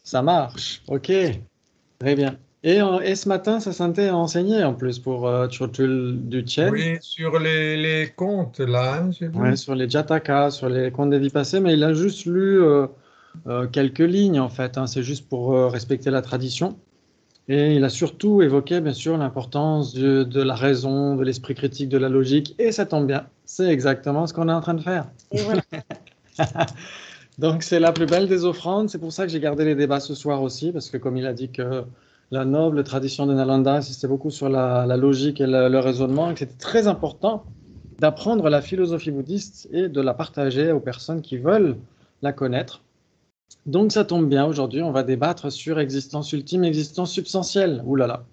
Ça marche, ok, très bien. Et ce matin, ça s'était enseigné en plus pour Churchill Duchesne, Oui, sur les comptes, là, hein, j'ai ouais, vu. sur les Jataka, sur les contes des vies passées, mais il a juste lu quelques lignes en fait, hein, c'est juste pour respecter la tradition. Et il a surtout évoqué, bien sûr, l'importance de la raison, de l'esprit critique, de la logique, et ça tombe bien, c'est exactement ce qu'on est en train de faire. Et voilà. Donc c'est la plus belle des offrandes, c'est pour ça que j'ai gardé les débats ce soir aussi, parce que comme il a dit que la noble tradition de Nalanda insistait beaucoup sur la logique et le raisonnement, et que c'était très important d'apprendre la philosophie bouddhiste et de la partager aux personnes qui veulent la connaître. Donc ça tombe bien, aujourd'hui on va débattre sur existence ultime, existence substantielle. Ouh là là.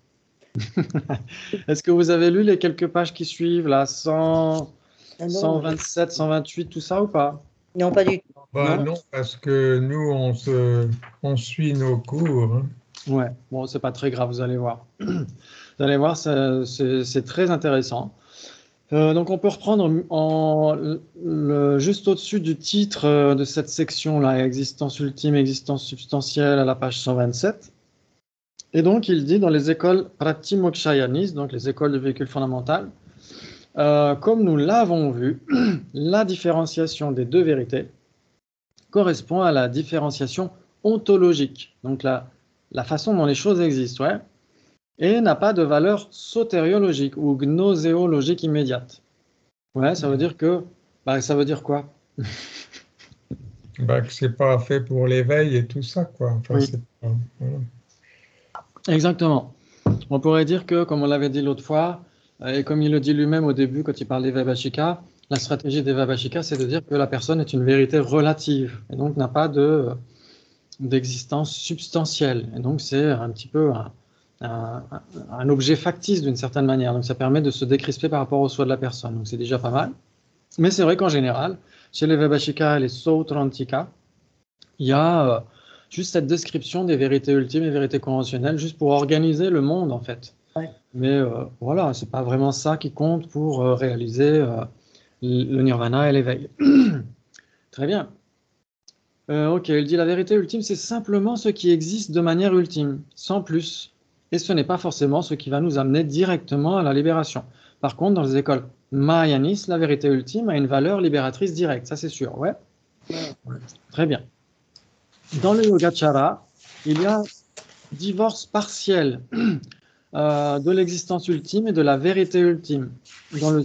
Est-ce que vous avez lu les quelques pages qui suivent, là, 100, Ah non, 127, 128, tout ça ou pas? non, pas du tout. Ben Non? non, parce que nous, on suit nos cours, hein. Ouais, bon, c'est pas très grave, vous allez voir. Vous allez voir, c'est très intéressant. Donc, on peut reprendre juste au-dessus du titre de cette section-là, Existence ultime, existence substantielle, à la page 127. Et donc, il dit dans les écoles Pratimokshayanis, donc les écoles de véhicule fondamental, comme nous l'avons vu, la différenciation des deux vérités correspond à la différenciation ontologique, donc la façon dont les choses existent, ouais, et n'a pas de valeur sotériologique ou gnoséologique immédiate. Ouais, ça veut dire que, bah, ça veut dire quoi? Ben, que c'est pas fait pour l'éveil et tout ça, quoi. Enfin, Oui, c'est pas, voilà. exactement. On pourrait dire que, comme on l'avait dit l'autre fois, et comme il le dit lui-même au début quand il parle des Vaibhashika, la stratégie des Vaibhashika, c'est de dire que la personne est une vérité relative et donc n'a pas d'existence substantielle. Et donc c'est un petit peu un- un objet factice d'une certaine manière. Donc ça permet de se décrisper par rapport au soi de la personne. Donc c'est déjà pas mal. Mais c'est vrai qu'en général, chez les Vaibhashika et les Sautrantika, il y a juste cette description des vérités ultimes et vérités conventionnelles, juste pour organiser le monde en fait. Ouais. Mais voilà, c'est pas vraiment ça qui compte pour réaliser le nirvana et l'éveil. Très bien. Ok, il dit la vérité ultime, c'est simplement ce qui existe de manière ultime, sans plus. Et ce n'est pas forcément ce qui va nous amener directement à la libération. Par contre, dans les écoles Mahayanis, la vérité ultime a une valeur libératrice directe, ça c'est sûr, ouais. Très bien. Dans le Yogacara, il y a divorce partiel de l'existence ultime et de la vérité ultime, dans le,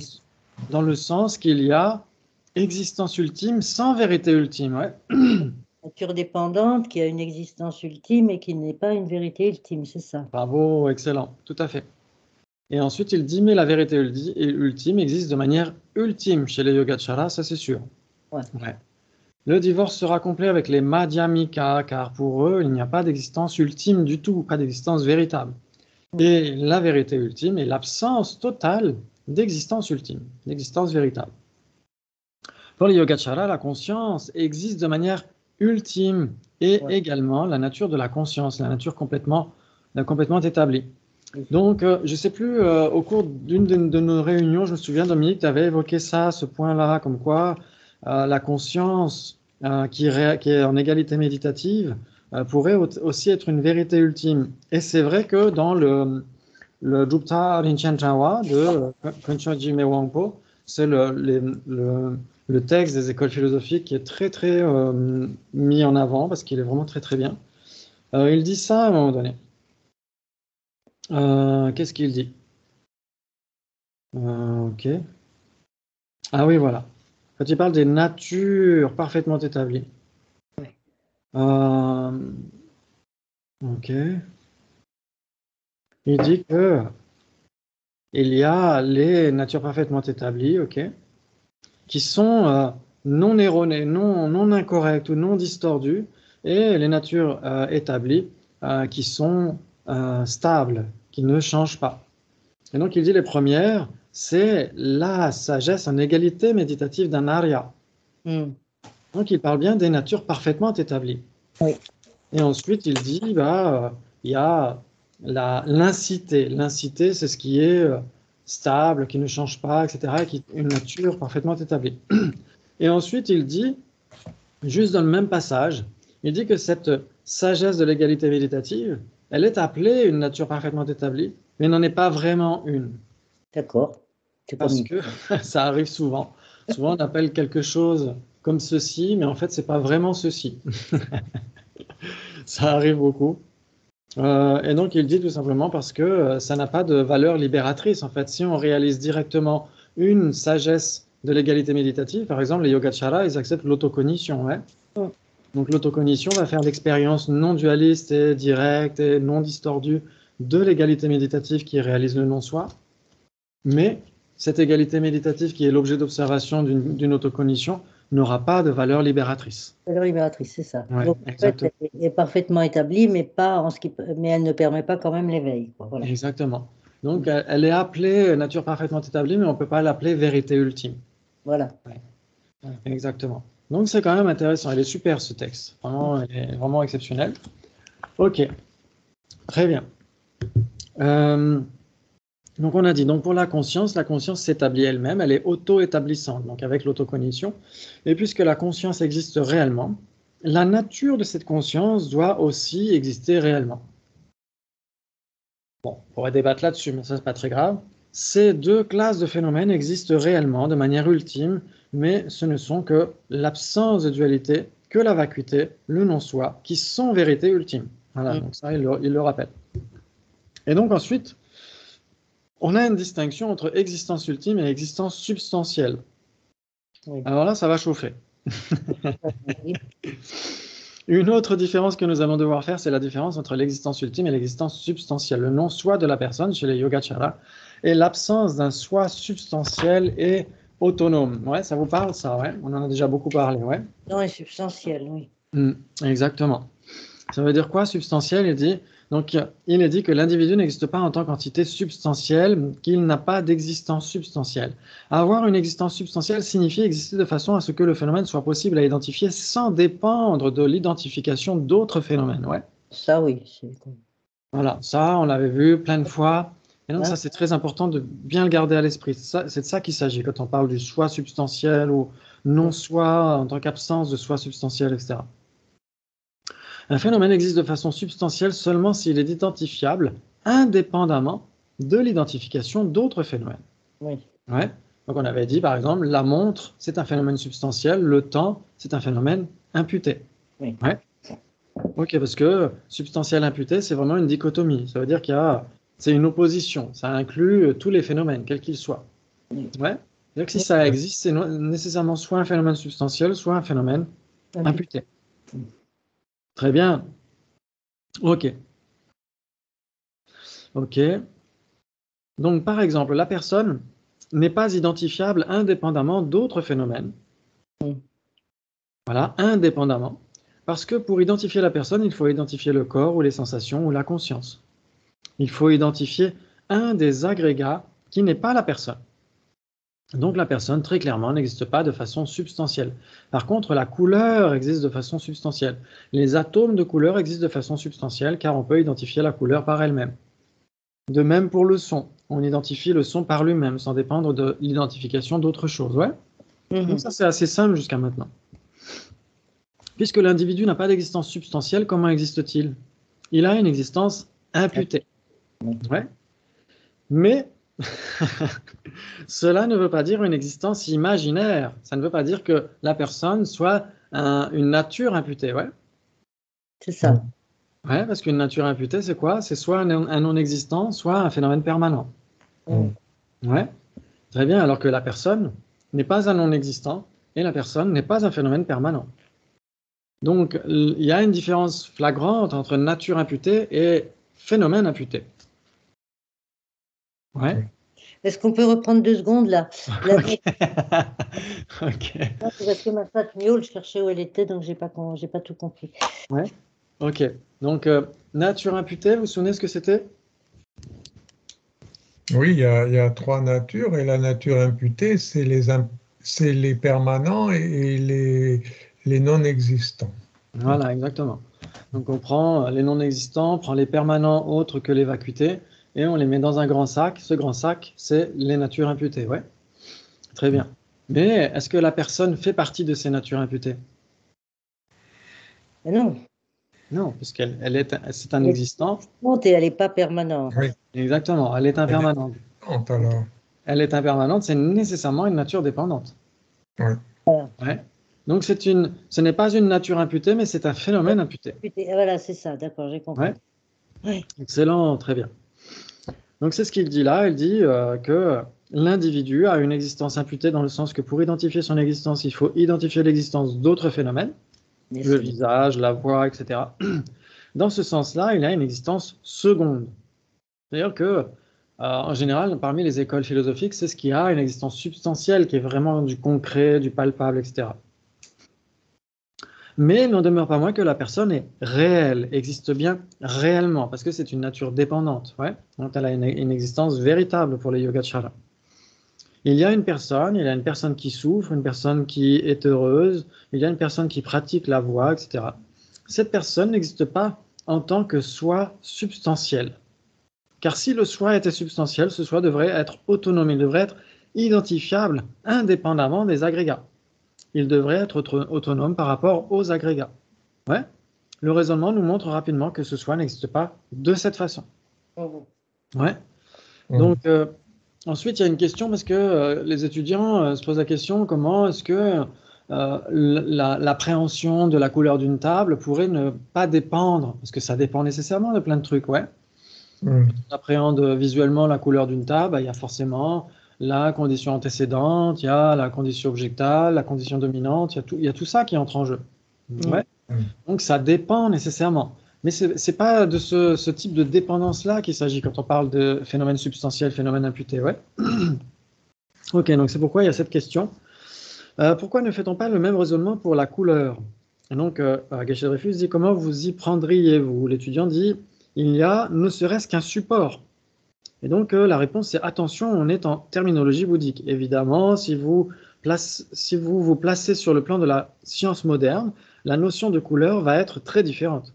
dans le sens qu'il y a existence ultime sans vérité ultime, ouais. Nature dépendante qui a une existence ultime et qui n'est pas une vérité ultime, c'est ça. Bravo, excellent, tout à fait. Et ensuite, il dit, mais la vérité ultime existe de manière ultime chez les Yogacaras, ça c'est sûr. Ouais. Ouais. Le divorce sera complet avec les Madhyamika, car pour eux, il n'y a pas d'existence ultime du tout, pas d'existence véritable. Et la vérité ultime est l'absence totale d'existence ultime, d'existence véritable. Pour les Yogacaras, la conscience existe de manière ultime et Ouais. également la nature de la conscience, la nature complètement établie. Donc, je ne sais plus, au cours d'une de nos réunions, je me souviens, Dominique, tu avais évoqué ça, ce point-là, comme quoi la conscience qui est en égalité méditative pourrait aussi être une vérité ultime. Et c'est vrai que dans le Drupta Rinchen Trawa de Khenpo Jime Wangpo, c'est le texte des écoles philosophiques qui est très, très mis en avant parce qu'il est vraiment très, très bien. Il dit ça à un moment donné. Qu'est-ce qu'il dit? Ok. Ah oui, voilà. Quand il parle des natures parfaitement établies. Euh, ok. Il dit que il y a les natures parfaitement établies, ok, qui sont non erronées, non incorrectes ou non distordues, et les natures établies qui sont stables, qui ne changent pas. Et donc il dit les premières, c'est la sagesse en égalité méditative d'un arya. Donc il parle bien des natures parfaitement établies. Oui. Et ensuite il dit, bah, il y a l'incité. L'incité, c'est ce qui est stable, qui ne change pas, etc., qui est une nature parfaitement établie. Et ensuite il dit, juste dans le même passage, il dit que cette sagesse de l'égalité méditative, elle est appelée une nature parfaitement établie, mais n'en est pas vraiment une. D'accord. C'est comme Parce une... que ça arrive souvent. Souvent, on appelle quelque chose comme ceci, mais en fait, c'est pas vraiment ceci. Ça arrive beaucoup. Et donc, il dit tout simplement parce que ça n'a pas de valeur libératrice. En fait, si on réalise directement une sagesse de l'égalité méditative, par exemple, les Yogacaras, ils acceptent l'autocognition. Ouais. Mm. Donc, l'autocognition va faire l'expérience non dualiste et directe et non distordue de l'égalité méditative qui réalise le non-soi. Mais cette égalité méditative qui est l'objet d'observation d'une autocognition n'aura pas de valeur libératrice. valeur libératrice, c'est ça. Ouais, Donc, en fait, exactement. elle est parfaitement établie, mais pas en ce qui, mais elle ne permet pas quand même l'éveil, quoi. Voilà. Exactement. Donc, elle est appelée nature parfaitement établie, mais on ne peut pas l'appeler vérité ultime. Voilà. Exactement. Donc, c'est quand même intéressant. Il est super, ce texte. Vraiment, il est vraiment exceptionnel. OK. Très bien. Donc, on a dit, donc pour la conscience s'établit elle-même, elle est auto-établissante, donc avec l'autocognition. Et puisque la conscience existe réellement, la nature de cette conscience doit aussi exister réellement. Bon, on pourrait débattre là-dessus, mais ça, c'est pas très grave. Ces deux classes de phénomènes existent réellement de manière ultime, mais ce ne sont que l'absence de dualité, que la vacuité, le non-soi, qui sont vérité ultime. Voilà, donc ça, il le rappelle. Et donc ensuite, on a une distinction entre existence ultime et existence substantielle. Oui. Alors là, ça va chauffer. Une autre différence que nous allons devoir faire, c'est la différence entre l'existence ultime et l'existence substantielle. Le non-soi de la personne, chez les Yogacaras, est l'absence d'un soi substantiel et autonome. Ouais, ça vous parle, ça, ouais? On en a déjà beaucoup parlé, ouais? Non, et substantiel, oui. Exactement. Ça veut dire quoi, substantiel? Il est dit que l'individu n'existe pas en tant qu'entité substantielle, qu'il n'a pas d'existence substantielle. Avoir une existence substantielle signifie exister de façon à ce que le phénomène soit possible à identifier sans dépendre de l'identification d'autres phénomènes. Ouais. Ça, oui. Voilà, ça, on l'avait vu plein de fois. Et donc, Hein? ça, c'est très important de bien le garder à l'esprit. C'est de ça qu'il s'agit quand on parle du soi substantiel ou non-soi en tant qu'absence de soi substantiel, etc. Un phénomène existe de façon substantielle seulement s'il est identifiable indépendamment de l'identification d'autres phénomènes. Oui. Ouais. Donc on avait dit par exemple la montre, c'est un phénomène substantiel, le temps, c'est un phénomène imputé. Oui. Ouais. Ok, parce que substantiel imputé, c'est vraiment une dichotomie. Ça veut dire c'est une opposition. Ça inclut tous les phénomènes, quels qu'ils soient. Ouais. C'est-à-dire que si ça existe, c'est nécessairement soit un phénomène substantiel, soit un phénomène imputé. Très bien. Ok. Ok. Donc, par exemple, la personne n'est pas identifiable indépendamment d'autres phénomènes. Voilà, indépendamment. Parce que pour identifier la personne, il faut identifier le corps ou les sensations ou la conscience. Il faut identifier un des agrégats qui n'est pas la personne. Donc la personne, très clairement, n'existe pas de façon substantielle. Par contre, la couleur existe de façon substantielle. Les atomes de couleur existent de façon substantielle car on peut identifier la couleur par elle-même. De même pour le son. On identifie le son par lui-même sans dépendre de l'identification d'autre chose. Ouais. Donc ça, c'est assez simple jusqu'à maintenant. Puisque l'individu n'a pas d'existence substantielle, comment existe-t-il? Il a une existence imputée. Ouais. Mais cela ne veut pas dire une existence imaginaire. Ça ne veut pas dire que la personne soit une nature imputée. Ouais. C'est ça. Ouais, parce qu'une nature imputée, c'est quoi? C'est soit un non-existant, soit un phénomène permanent. Ouais. Très bien, alors que la personne n'est pas un non-existant et la personne n'est pas un phénomène permanent. Donc, il y a une différence flagrante entre nature imputée et phénomène imputé. Ouais. Est-ce qu'on peut reprendre 2 secondes là? Ok. Parce que ma patte miaule, je cherchais où elle était, donc j'ai pas tout compris. Ouais. Ok. Donc, nature imputée, vous vous souvenez ce que c'était? Oui, il y a 3 natures, et la nature imputée, c'est les permanents et les non-existants. Voilà, exactement. Donc, on prend les non-existants, on prend les permanents autres que les vacuités, et on les met dans un grand sac. Ce grand sac, c'est les natures imputées. Ouais. Très bien. Mais est-ce que la personne fait partie de ces natures imputées? Mais non. Non, puisqu'elle c'est un existant. Et elle n'est pas permanente. Oui, Exactement, elle est elle est impermanente. dépendante, alors. Elle est impermanente, c'est nécessairement une nature dépendante. Oui. Ouais. Donc ce n'est pas une nature imputée, mais c'est un phénomène imputé. Voilà, c'est ça, d'accord, j'ai compris. Ouais. Oui. Excellent, très bien. Donc c'est ce qu'il dit là, il dit que l'individu a une existence imputée dans le sens que pour identifier son existence, il faut identifier l'existence d'autres phénomènes, le visage, la voix, etc. Dans ce sens-là, il a une existence seconde. C'est-à-dire que, en général, parmi les écoles philosophiques, c'est ce qui a une existence substantielle, qui est vraiment du concret, du palpable, etc. Mais il n'en demeure pas moins que la personne est réelle, existe bien réellement, parce que c'est une nature dépendante. Ouais. Donc elle a une existence véritable pour les Yogacaras. Il y a une personne qui souffre, une personne qui est heureuse, il y a une personne qui pratique la voie, etc. Cette personne n'existe pas en tant que soi substantiel. Car si le soi était substantiel, ce soi devrait être autonome, il devrait être identifiable indépendamment des agrégats. Il devrait être autonome par rapport aux agrégats. Ouais. Le raisonnement nous montre rapidement que ce soi n'existe pas de cette façon. Ouais. Donc, ensuite, il y a une question parce que les étudiants se posent la question comment est-ce que l'appréhension de la couleur d'une table pourrait ne pas dépendre, parce que ça dépend nécessairement de plein de trucs, ouais. On appréhende visuellement la couleur d'une table, il y a forcément la condition antécédente, il y a la condition objectale, la condition dominante, il y a tout ça qui entre en jeu. Ouais. Donc ça dépend nécessairement. Mais ce n'est pas de ce type de dépendance-là qu'il s'agit quand on parle de phénomène substantiel, phénomène imputé. Ouais. Ok, donc c'est pourquoi il y a cette question. Pourquoi ne fait-on pas le même raisonnement pour la couleur? Et donc, Geshe Dreyfus dit comment vous y prendriez-vous? L'étudiant dit il y a ne serait-ce qu'un support. Et donc, la réponse, c'est attention, on est en terminologie bouddhique. Évidemment, si vous vous placez sur le plan de la science moderne, la notion de couleur va être très différente,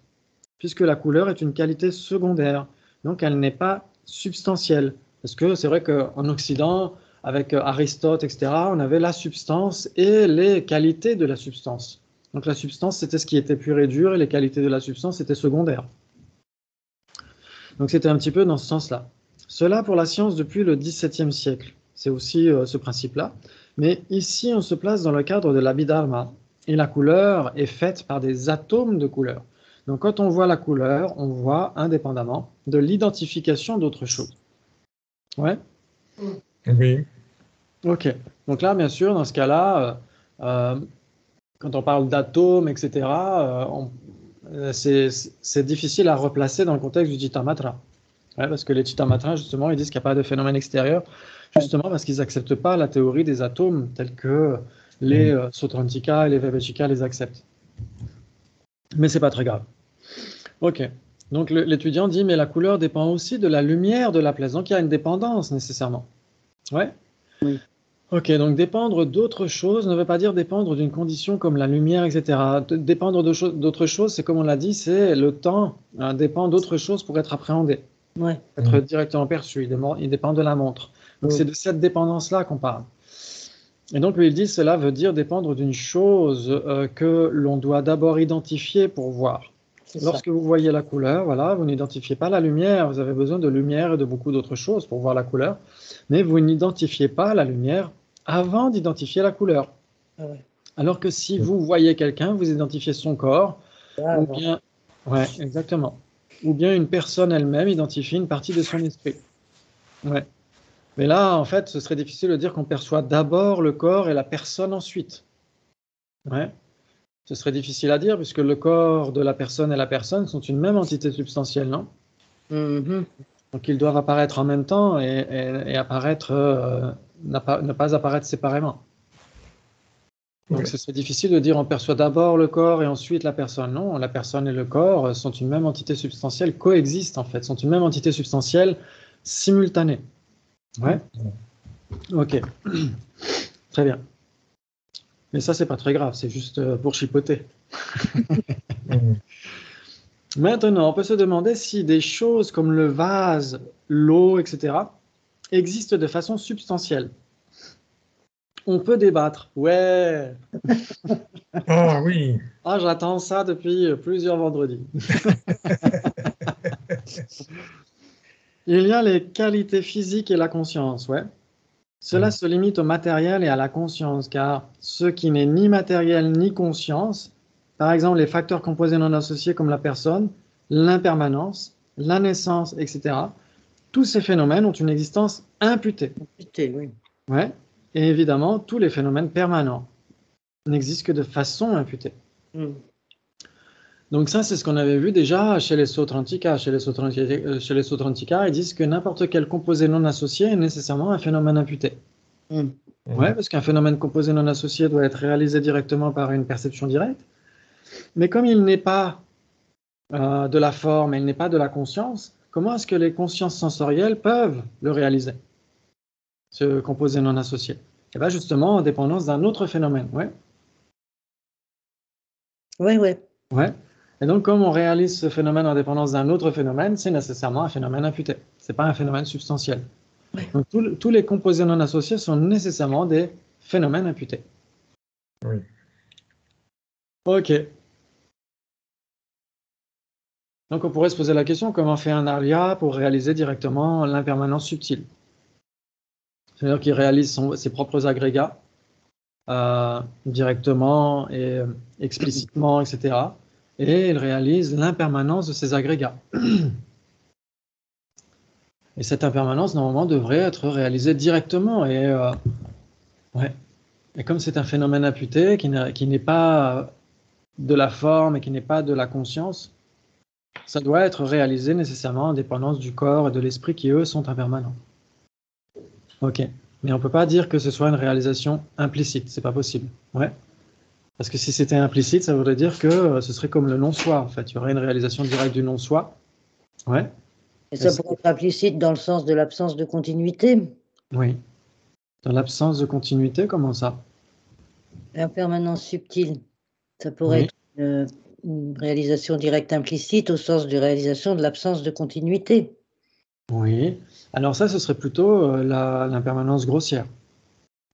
puisque la couleur est une qualité secondaire. Donc, elle n'est pas substantielle. Parce que c'est vrai qu'en Occident, avec Aristote, etc., on avait la substance et les qualités de la substance. Donc, la substance, c'était ce qui était pur et dur, et les qualités de la substance étaient secondaires. Donc c'était un petit peu dans ce sens-là. Cela pour la science depuis le XVIIe siècle. C'est aussi ce principe-là. Mais ici, on se place dans le cadre de l'Abhidharma. Et la couleur est faite par des atomes de couleur. Donc quand on voit la couleur, on voit indépendamment de l'identification d'autre chose. Ouais? Oui. Ok. Donc là, bien sûr, dans ce cas-là, quand on parle d'atomes, etc., c'est difficile à replacer dans le contexte du Chittamatra. Ouais, parce que les Chittamatra, justement, ils disent qu'il n'y a pas de phénomène extérieur, justement parce qu'ils n'acceptent pas la théorie des atomes tels que les Sautrantika et les Viveka les acceptent. Mais c'est pas très grave. Ok. Donc l'étudiant dit, mais la couleur dépend aussi de la lumière de la place. Donc il y a une dépendance nécessairement. Ouais. Oui. Ok, donc dépendre d'autre chose ne veut pas dire dépendre d'une condition comme la lumière, etc. Dépendre d'autre chose, c'est comme on l'a dit, c'est le temps dépend d'autre chose pour être appréhendé, être directement perçu. Il dépend de la montre. Donc c'est de cette dépendance-là qu'on parle. Et donc lui, il dit, cela veut dire dépendre d'une chose que l'on doit d'abord identifier pour voir. Lorsque vous voyez la couleur, voilà, vous n'identifiez pas la lumière, vous avez besoin de lumière et de beaucoup d'autres choses pour voir la couleur, mais vous n'identifiez pas la lumière avant d'identifier la couleur. Alors que si vous voyez quelqu'un, vous identifiez son corps, ou bien, ouais, exactement, ou bien une personne elle-même identifie une partie de son esprit. Ouais. Mais là, en fait, ce serait difficile de dire qu'on perçoit d'abord le corps et la personne ensuite. Ouais. Ce serait difficile à dire puisque le corps de la personne et la personne sont une même entité substantielle, non? Donc ils doivent apparaître en même temps et apparaître, ne pas apparaître séparément. Donc ce serait difficile de dire on perçoit d'abord le corps et ensuite la personne. Non, la personne et le corps sont une même entité substantielle, coexistent en fait, sont une même entité substantielle simultanée. Ouais. Ok. Très bien. Mais ça, c'est pas très grave, c'est juste pour chipoter. Maintenant, on peut se demander si des choses comme le vase, l'eau, etc., existent de façon substantielle. On peut débattre. Ouais. Ah oui. Ah, j'attends ça depuis plusieurs vendredis. Il y a les qualités physiques et la conscience, ouais. Cela Ouais. se limite au matériel et à la conscience, car ce qui n'est ni matériel ni conscience, par exemple les facteurs composés non associés comme la personne, l'impermanence, la naissance, etc., tous ces phénomènes ont une existence imputée. Putain, oui. Ouais. Et évidemment, tous les phénomènes permanents n'existent que de façon imputée. Mm. Donc ça, c'est ce qu'on avait vu déjà chez les Sautrantika. Chez les Sautrantika, ils disent que n'importe quel composé non associé est nécessairement un phénomène imputé. Mm. Ouais, parce qu'un phénomène composé non associé doit être réalisé directement par une perception directe. Mais comme il n'est pas de la forme et il n'est pas de la conscience, comment est-ce que les consciences sensorielles peuvent le réaliser, ce composé non associé? Et bien justement en dépendance d'un autre phénomène. Ouais. Ouais, ouais. Ouais. Et donc, comme on réalise ce phénomène en dépendance d'un autre phénomène, c'est nécessairement un phénomène imputé. Ce n'est pas un phénomène substantiel. Ouais. Donc, tous les composés non associés sont nécessairement des phénomènes imputés. Oui. OK. Donc, on pourrait se poser la question, comment fait un arya pour réaliser directement l'impermanence subtile? C'est-à-dire qu'il réalise ses propres agrégats directement et explicitement, etc. Et il réalise l'impermanence de ces agrégats. Et cette impermanence, normalement, devrait être réalisée directement. Ouais. Et comme c'est un phénomène imputé, qui n'est pas de la forme et qui n'est pas de la conscience, ça doit être réalisé nécessairement en dépendance du corps et de l'esprit qui, eux, sont impermanents. OK. Mais on ne peut pas dire que ce soit une réalisation implicite. C'est pas possible. Ouais. Parce que si c'était implicite, ça voudrait dire que ce serait comme le non-soi, en fait. Il y aurait une réalisation directe du non-soi. Ouais. Et ça pourrait être implicite dans le sens de l'absence de continuité. Oui. Dans l'absence de continuité, comment ça? L'impermanence subtile, ça pourrait Oui. être une réalisation directe implicite au sens de réalisation de l'absence de continuité. Oui. Alors ça, ce serait plutôt l'impermanence grossière.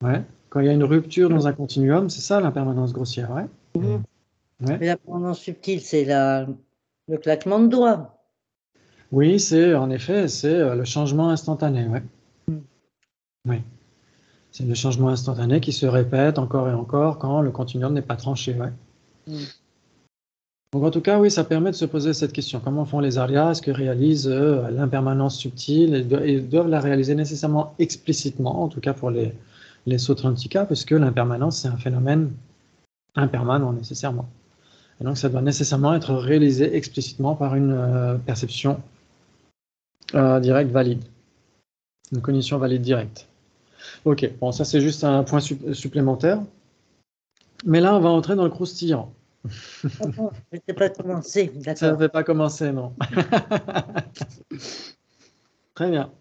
Ouais. Quand il y a une rupture dans un continuum, c'est ça l'impermanence grossière, ouais. Ouais. Mais l'impermanence subtile, c'est le claquement de doigts. Oui, en effet, c'est le changement instantané, ouais. Oui. C'est le changement instantané qui se répète encore et encore quand le continuum n'est pas tranché, ouais. Donc en tout cas, oui, ça permet de se poser cette question. Comment font les Aryas? Est-ce qu'ils réalisent l'impermanence subtile? Ils doivent la réaliser nécessairement explicitement, en tout cas pour les Sautrantika, parce que l'impermanence, c'est un phénomène impermanent nécessairement. Et donc ça doit nécessairement être réalisé explicitement par une perception directe valide. Une cognition valide directe. Ok, bon, ça c'est juste un point supplémentaire. Mais là, on va entrer dans le croustillant. Je n'ai pas commencé, Ça ne d'accord. fait pas commencer, non. Très bien.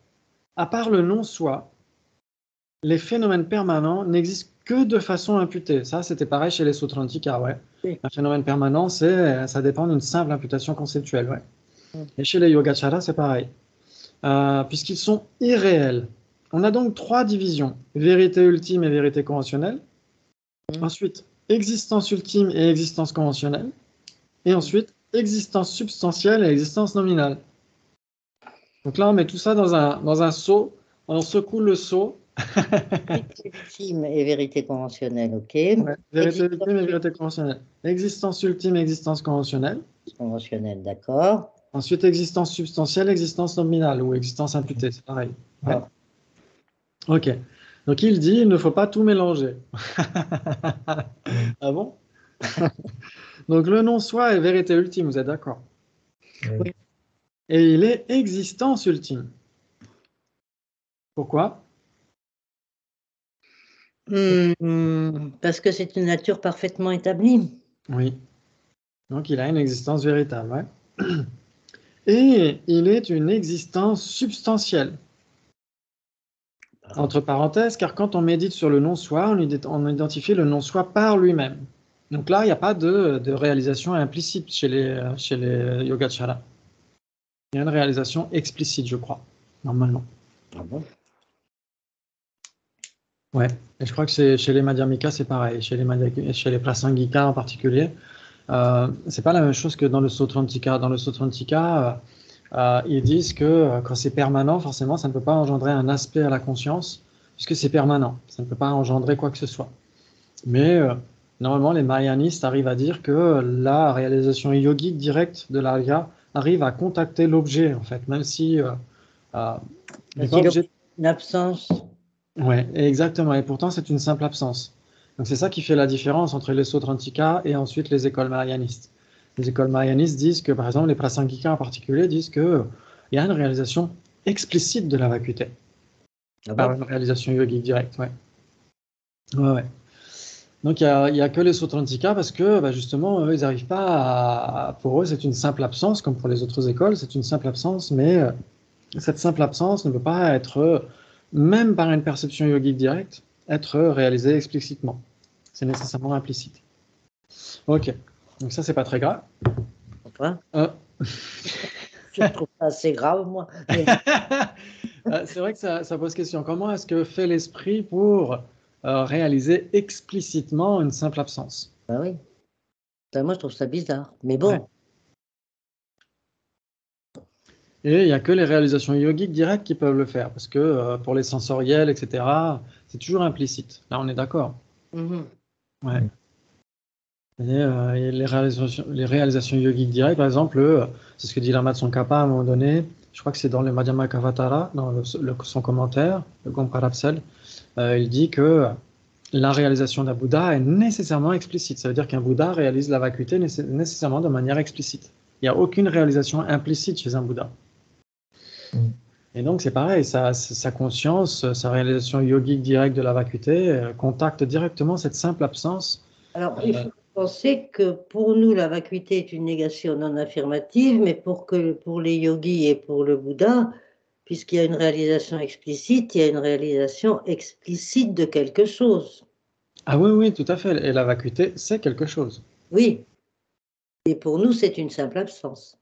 À part le non-soi, les phénomènes permanents n'existent que de façon imputée. Ça, c'était pareil chez les Sautrantika, ouais. Oui. Un phénomène permanent, ça dépend d'une simple imputation conceptuelle, ouais. Et chez les Yogacaras, c'est pareil. Puisqu'ils sont irréels. On a donc 3 divisions, vérité ultime et vérité conventionnelle. Ensuite, existence ultime et existence conventionnelle. Et ensuite, existence substantielle et existence nominale. Donc là, on met tout ça dans un seau, on secoue le seau. Vérité ultime et vérité conventionnelle, ok. Ouais, vérité ultime et vérité conventionnelle. Existence ultime et existence conventionnelle. Conventionnelle, d'accord. Ensuite, existence substantielle, existence nominale ou existence imputée, c'est pareil. Ouais. Ah. Ok. Donc il dit, il ne faut pas tout mélanger. Ah bon? Donc le non-soi est vérité ultime, vous êtes d'accord? Oui. Et il est existence ultime. Pourquoi? Parce que c'est une nature parfaitement établie. Oui. Donc il a une existence véritable, ouais. Et il est une existence substantielle. Entre parenthèses, car quand on médite sur le non-soi, on identifie le non-soi par lui-même. Donc là, il n'y a pas de réalisation implicite chez les Yogacara. Il y a une réalisation explicite, je crois, normalement. Ah bon? Ouais. Et je crois que chez les Madhyamika, c'est pareil. Chez les Prasangika en particulier, c'est pas la même chose que dans le Sautrantika. Dans le Sautrantika, ils disent que quand c'est permanent, forcément, ça ne peut pas engendrer un aspect à la conscience, puisque c'est permanent. Ça ne peut pas engendrer quoi que ce soit. Mais normalement, les Mahayanistes arrivent à dire que la réalisation yogique directe de l'Arya arrive à contacter l'objet, en fait, même si il n'est pas S'il a obligé. une absence, Ouais, exactement. Et pourtant, c'est une simple absence. Donc, c'est ça qui fait la différence entre les Sautrantika et ensuite les écoles mahayanistes. Les écoles mahayanistes disent que, par exemple, les Prasangika en particulier disent que il y a une réalisation explicite de la vacuité ah par bon? une réalisation yogique directe. Ouais. Ouais, ouais. Donc, il y a que les Sautrantika parce que, bah, justement, eux, ils n'arrivent pas pour eux, c'est une simple absence, comme pour les autres écoles, c'est une simple absence, mais cette simple absence ne peut pas être, même par une perception yogique directe, être réalisée explicitement. C'est nécessairement implicite. Ok, donc ça, c'est pas très grave. Enfin, Euh, je trouve ça assez grave, moi. Mais c'est vrai que ça pose question. Comment est-ce que fait l'esprit pour réaliser explicitement une simple absence? bah oui, ben, moi je trouve ça bizarre. Mais Ouais. bon, Et il n'y a que les réalisations yogiques directes qui peuvent le faire, parce que pour les sensoriels, etc., c'est toujours implicite. Là, on est d'accord. mhm. Ouais. Et les réalisations yogiques directes, par exemple, c'est ce que dit Lama Tsongkhapa à un moment donné, je crois que c'est dans le Madhyamakavatara, dans son commentaire, le Gomparapsel, il dit que la réalisation d'un Bouddha est nécessairement explicite. Ça veut dire qu'un Bouddha réalise la vacuité nécessairement de manière explicite. Il n'y a aucune réalisation implicite chez un Bouddha. Mm. Et donc c'est pareil, sa conscience, sa réalisation yogique directe de la vacuité contacte directement cette simple absence. Alors, il faut penser que pour nous, la vacuité est une négation non affirmative, mais pour les yogis et pour le Bouddha, puisqu'il y a une réalisation explicite, il y a une réalisation explicite de quelque chose. Ah oui, oui, tout à fait. Et la vacuité, c'est quelque chose. Oui, et pour nous, c'est une simple absence.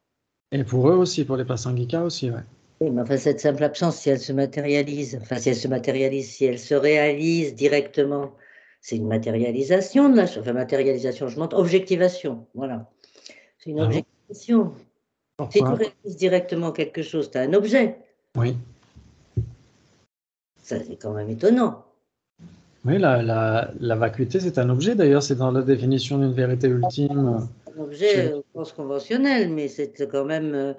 Et pour eux aussi, pour les Prasangika aussi, ouais. Oui, mais enfin, cette simple absence, si elle se matérialise, enfin, si elle se matérialise, si elle se réalise directement, c'est une matérialisation de la chose. Enfin, matérialisation, je m'entends, objectivation, voilà. C'est une Ah bon? objectivation. Si tu Pourquoi? réalises directement quelque chose, tu as un objet. Oui. Ça, c'est quand même étonnant. Oui, la vacuité, c'est un objet, d'ailleurs, c'est dans la définition d'une vérité ultime. Un Chez objet, je pense, conventionnel, mais c'est quand même.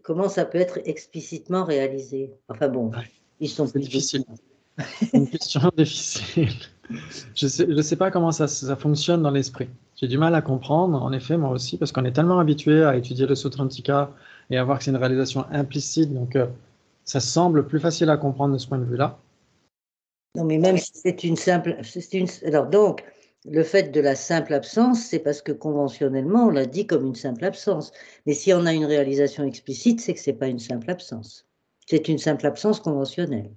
Comment ça peut être explicitement réalisé? Enfin bon, Ouais, ils sont c'est plus difficile. dessus. C'est une question difficile. Je sais pas comment ça fonctionne dans l'esprit. J'ai du mal à comprendre, en effet, moi aussi, parce qu'on est tellement habitué à étudier le Sutrantika et à voir que c'est une réalisation implicite, donc ça semble plus facile à comprendre de ce point de vue-là. Non, mais même si c'est une simple. Alors donc, le fait de la simple absence, c'est parce que conventionnellement, on l'a dit comme une simple absence. Mais si on a une réalisation explicite, c'est que ce n'est pas une simple absence. C'est une simple absence conventionnelle.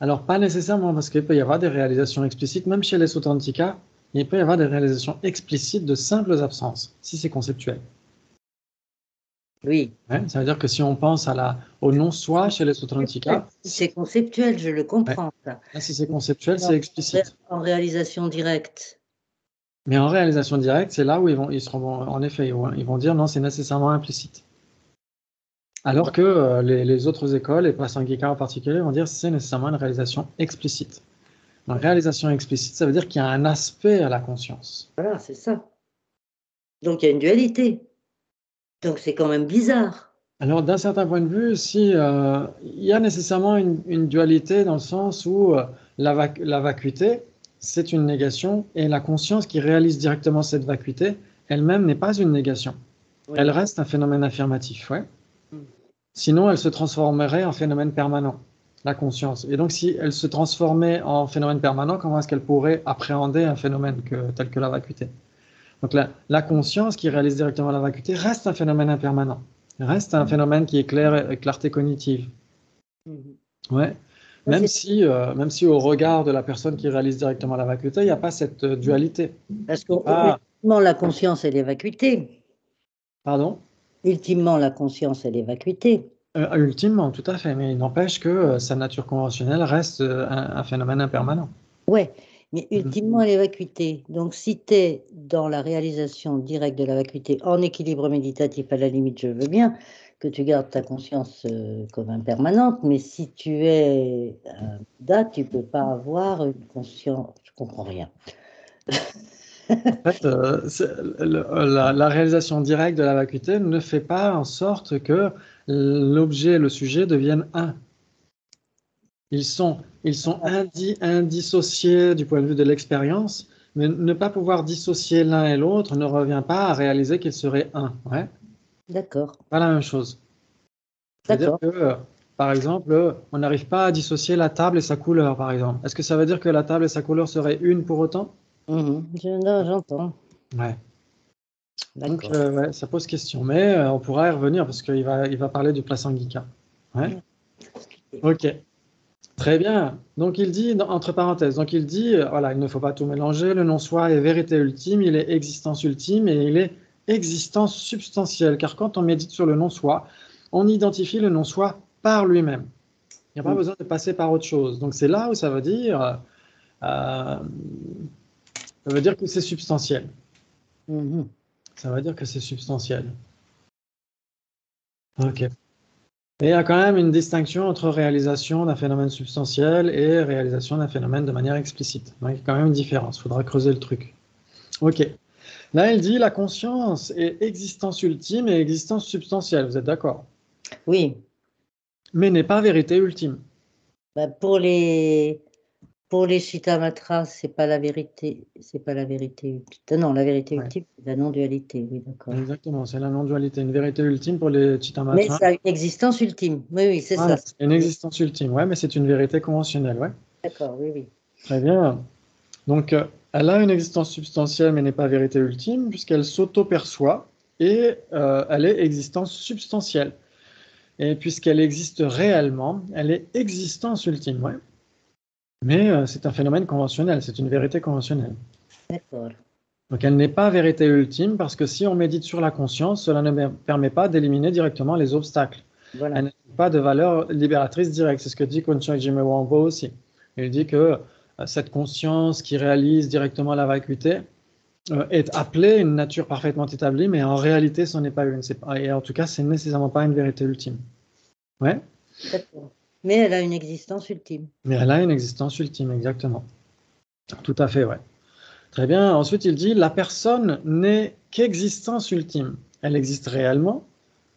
Alors, pas nécessairement, parce qu'il peut y avoir des réalisations explicites, même chez les Sutrantika, il peut y avoir des réalisations explicites de simples absences, si c'est conceptuel. Oui. Ouais, ça veut dire que si on pense au non-soi chez les Sutrantika, C'est conceptuel, je le ouais, comprends, ça. là, si c'est conceptuel, c'est explicite. En réalisation directe. Mais en réalisation directe, c'est là où en effet, ils vont dire non, c'est nécessairement implicite. Alors que les autres écoles, et Prasangika en particulier, vont dire c'est nécessairement une réalisation explicite. Donc, réalisation explicite, ça veut dire qu'il y a un aspect à la conscience. Voilà, c'est ça. Donc il y a une dualité. Donc c'est quand même bizarre. Alors, d'un certain point de vue, si, il y a nécessairement une dualité dans le sens où la vacuité, c'est une négation, et la conscience qui réalise directement cette vacuité, elle-même n'est pas une négation. Oui. Elle reste un phénomène affirmatif, ouais. Mm. Sinon, elle se transformerait en phénomène permanent, la conscience. Et donc, si elle se transformait en phénomène permanent, comment est-ce qu'elle pourrait appréhender un phénomène tel que la vacuité? Donc, la conscience qui réalise directement la vacuité reste un phénomène impermanent, reste un phénomène qui est clarté cognitive. Mhm. Ouais. Ça, Même si au regard de la personne qui réalise directement la vacuité, il n'y a pas cette dualité. parce que Ah, ultimement, la conscience, elle est vacuité. pardon? Ultimement, la conscience, elle est vacuité. Ultimement, tout à fait, mais il n'empêche que sa nature conventionnelle reste un phénomène impermanent. Ouais, mais ultimement, elle est vacuité. Donc, si tu es dans la réalisation directe de la vacuité en équilibre méditatif, à la limite, je veux bien que tu gardes ta conscience comme impermanente, mais si tu es Bouddha, tu ne peux pas avoir une conscience. Je comprends rien. En fait, la réalisation directe de la vacuité ne fait pas en sorte que l'objet et le sujet deviennent un. Ils sont indissociés du point de vue de l'expérience, mais ne pas pouvoir dissocier l'un et l'autre ne revient pas à réaliser qu'ils seraient un. Ouais, D'accord, pas la même chose. C'est-à-dire d'accord. que, par exemple, on n'arrive pas à dissocier la table et sa couleur, par exemple. Est-ce que ça veut dire que la table et sa couleur seraient une pour autant? Non, j'entends. Ouais. Donc, D'accord. ouais, ça pose question. Mais on pourra y revenir parce il va parler du Prasangika. Ouais. Ok. Très bien. Donc, il dit, entre parenthèses, donc il dit, voilà, il ne faut pas tout mélanger. Le non-soi est vérité ultime, il est existence ultime et il est existence substantielle. Car quand on médite sur le non-soi, on identifie le non-soi par lui-même. Il n'y a pas besoin de passer par autre chose. Donc, c'est là où ça veut dire que c'est substantiel. Ça veut dire que c'est substantiel. Ok. Mais il y a quand même une distinction entre réalisation d'un phénomène substantiel et réalisation d'un phénomène de manière explicite. Donc, il y a quand même une différence. Il faudra creuser le truc. Ok. Là, il dit la conscience est existence ultime et existence substantielle. Vous êtes d'accord? Oui. Mais n'est pas vérité ultime. Bah, pour les Chittamatras, c'est pas la vérité ultime. Non, la vérité Ouais. ultime, c'est la non-dualité, oui, d'accord. Exactement, c'est la non-dualité. Une vérité ultime pour les Mais Chittamatra. ça a une existence ultime. Oui, oui, c'est Voilà, ça. c'est une existence ultime. Ouais, mais c'est une vérité conventionnelle. Ouais. D'accord, oui, oui. Très bien. Donc, elle a une existence substantielle, mais n'est pas vérité ultime, puisqu'elle s'auto-perçoit et elle est existence substantielle. Et puisqu'elle existe réellement, elle est existence ultime, ouais. Mais c'est un phénomène conventionnel, c'est une vérité conventionnelle. D'accord. Donc, elle n'est pas vérité ultime, parce que si on médite sur la conscience, cela ne permet pas d'éliminer directement les obstacles. Voilà. Elle n'a pas de valeur libératrice directe. C'est ce que dit Konchak Jime Wangpo aussi. Il dit que cette conscience qui réalise directement la vacuité est appelée une nature parfaitement établie, mais en réalité, ce n'est pas une. Et en tout cas, c'est nécessairement pas une vérité ultime. Ouais. D'accord. Mais elle a une existence ultime. Mais elle a une existence ultime, exactement. Tout à fait, ouais. Très bien. Ensuite, il dit la personne n'est qu'existence ultime. Elle existe réellement,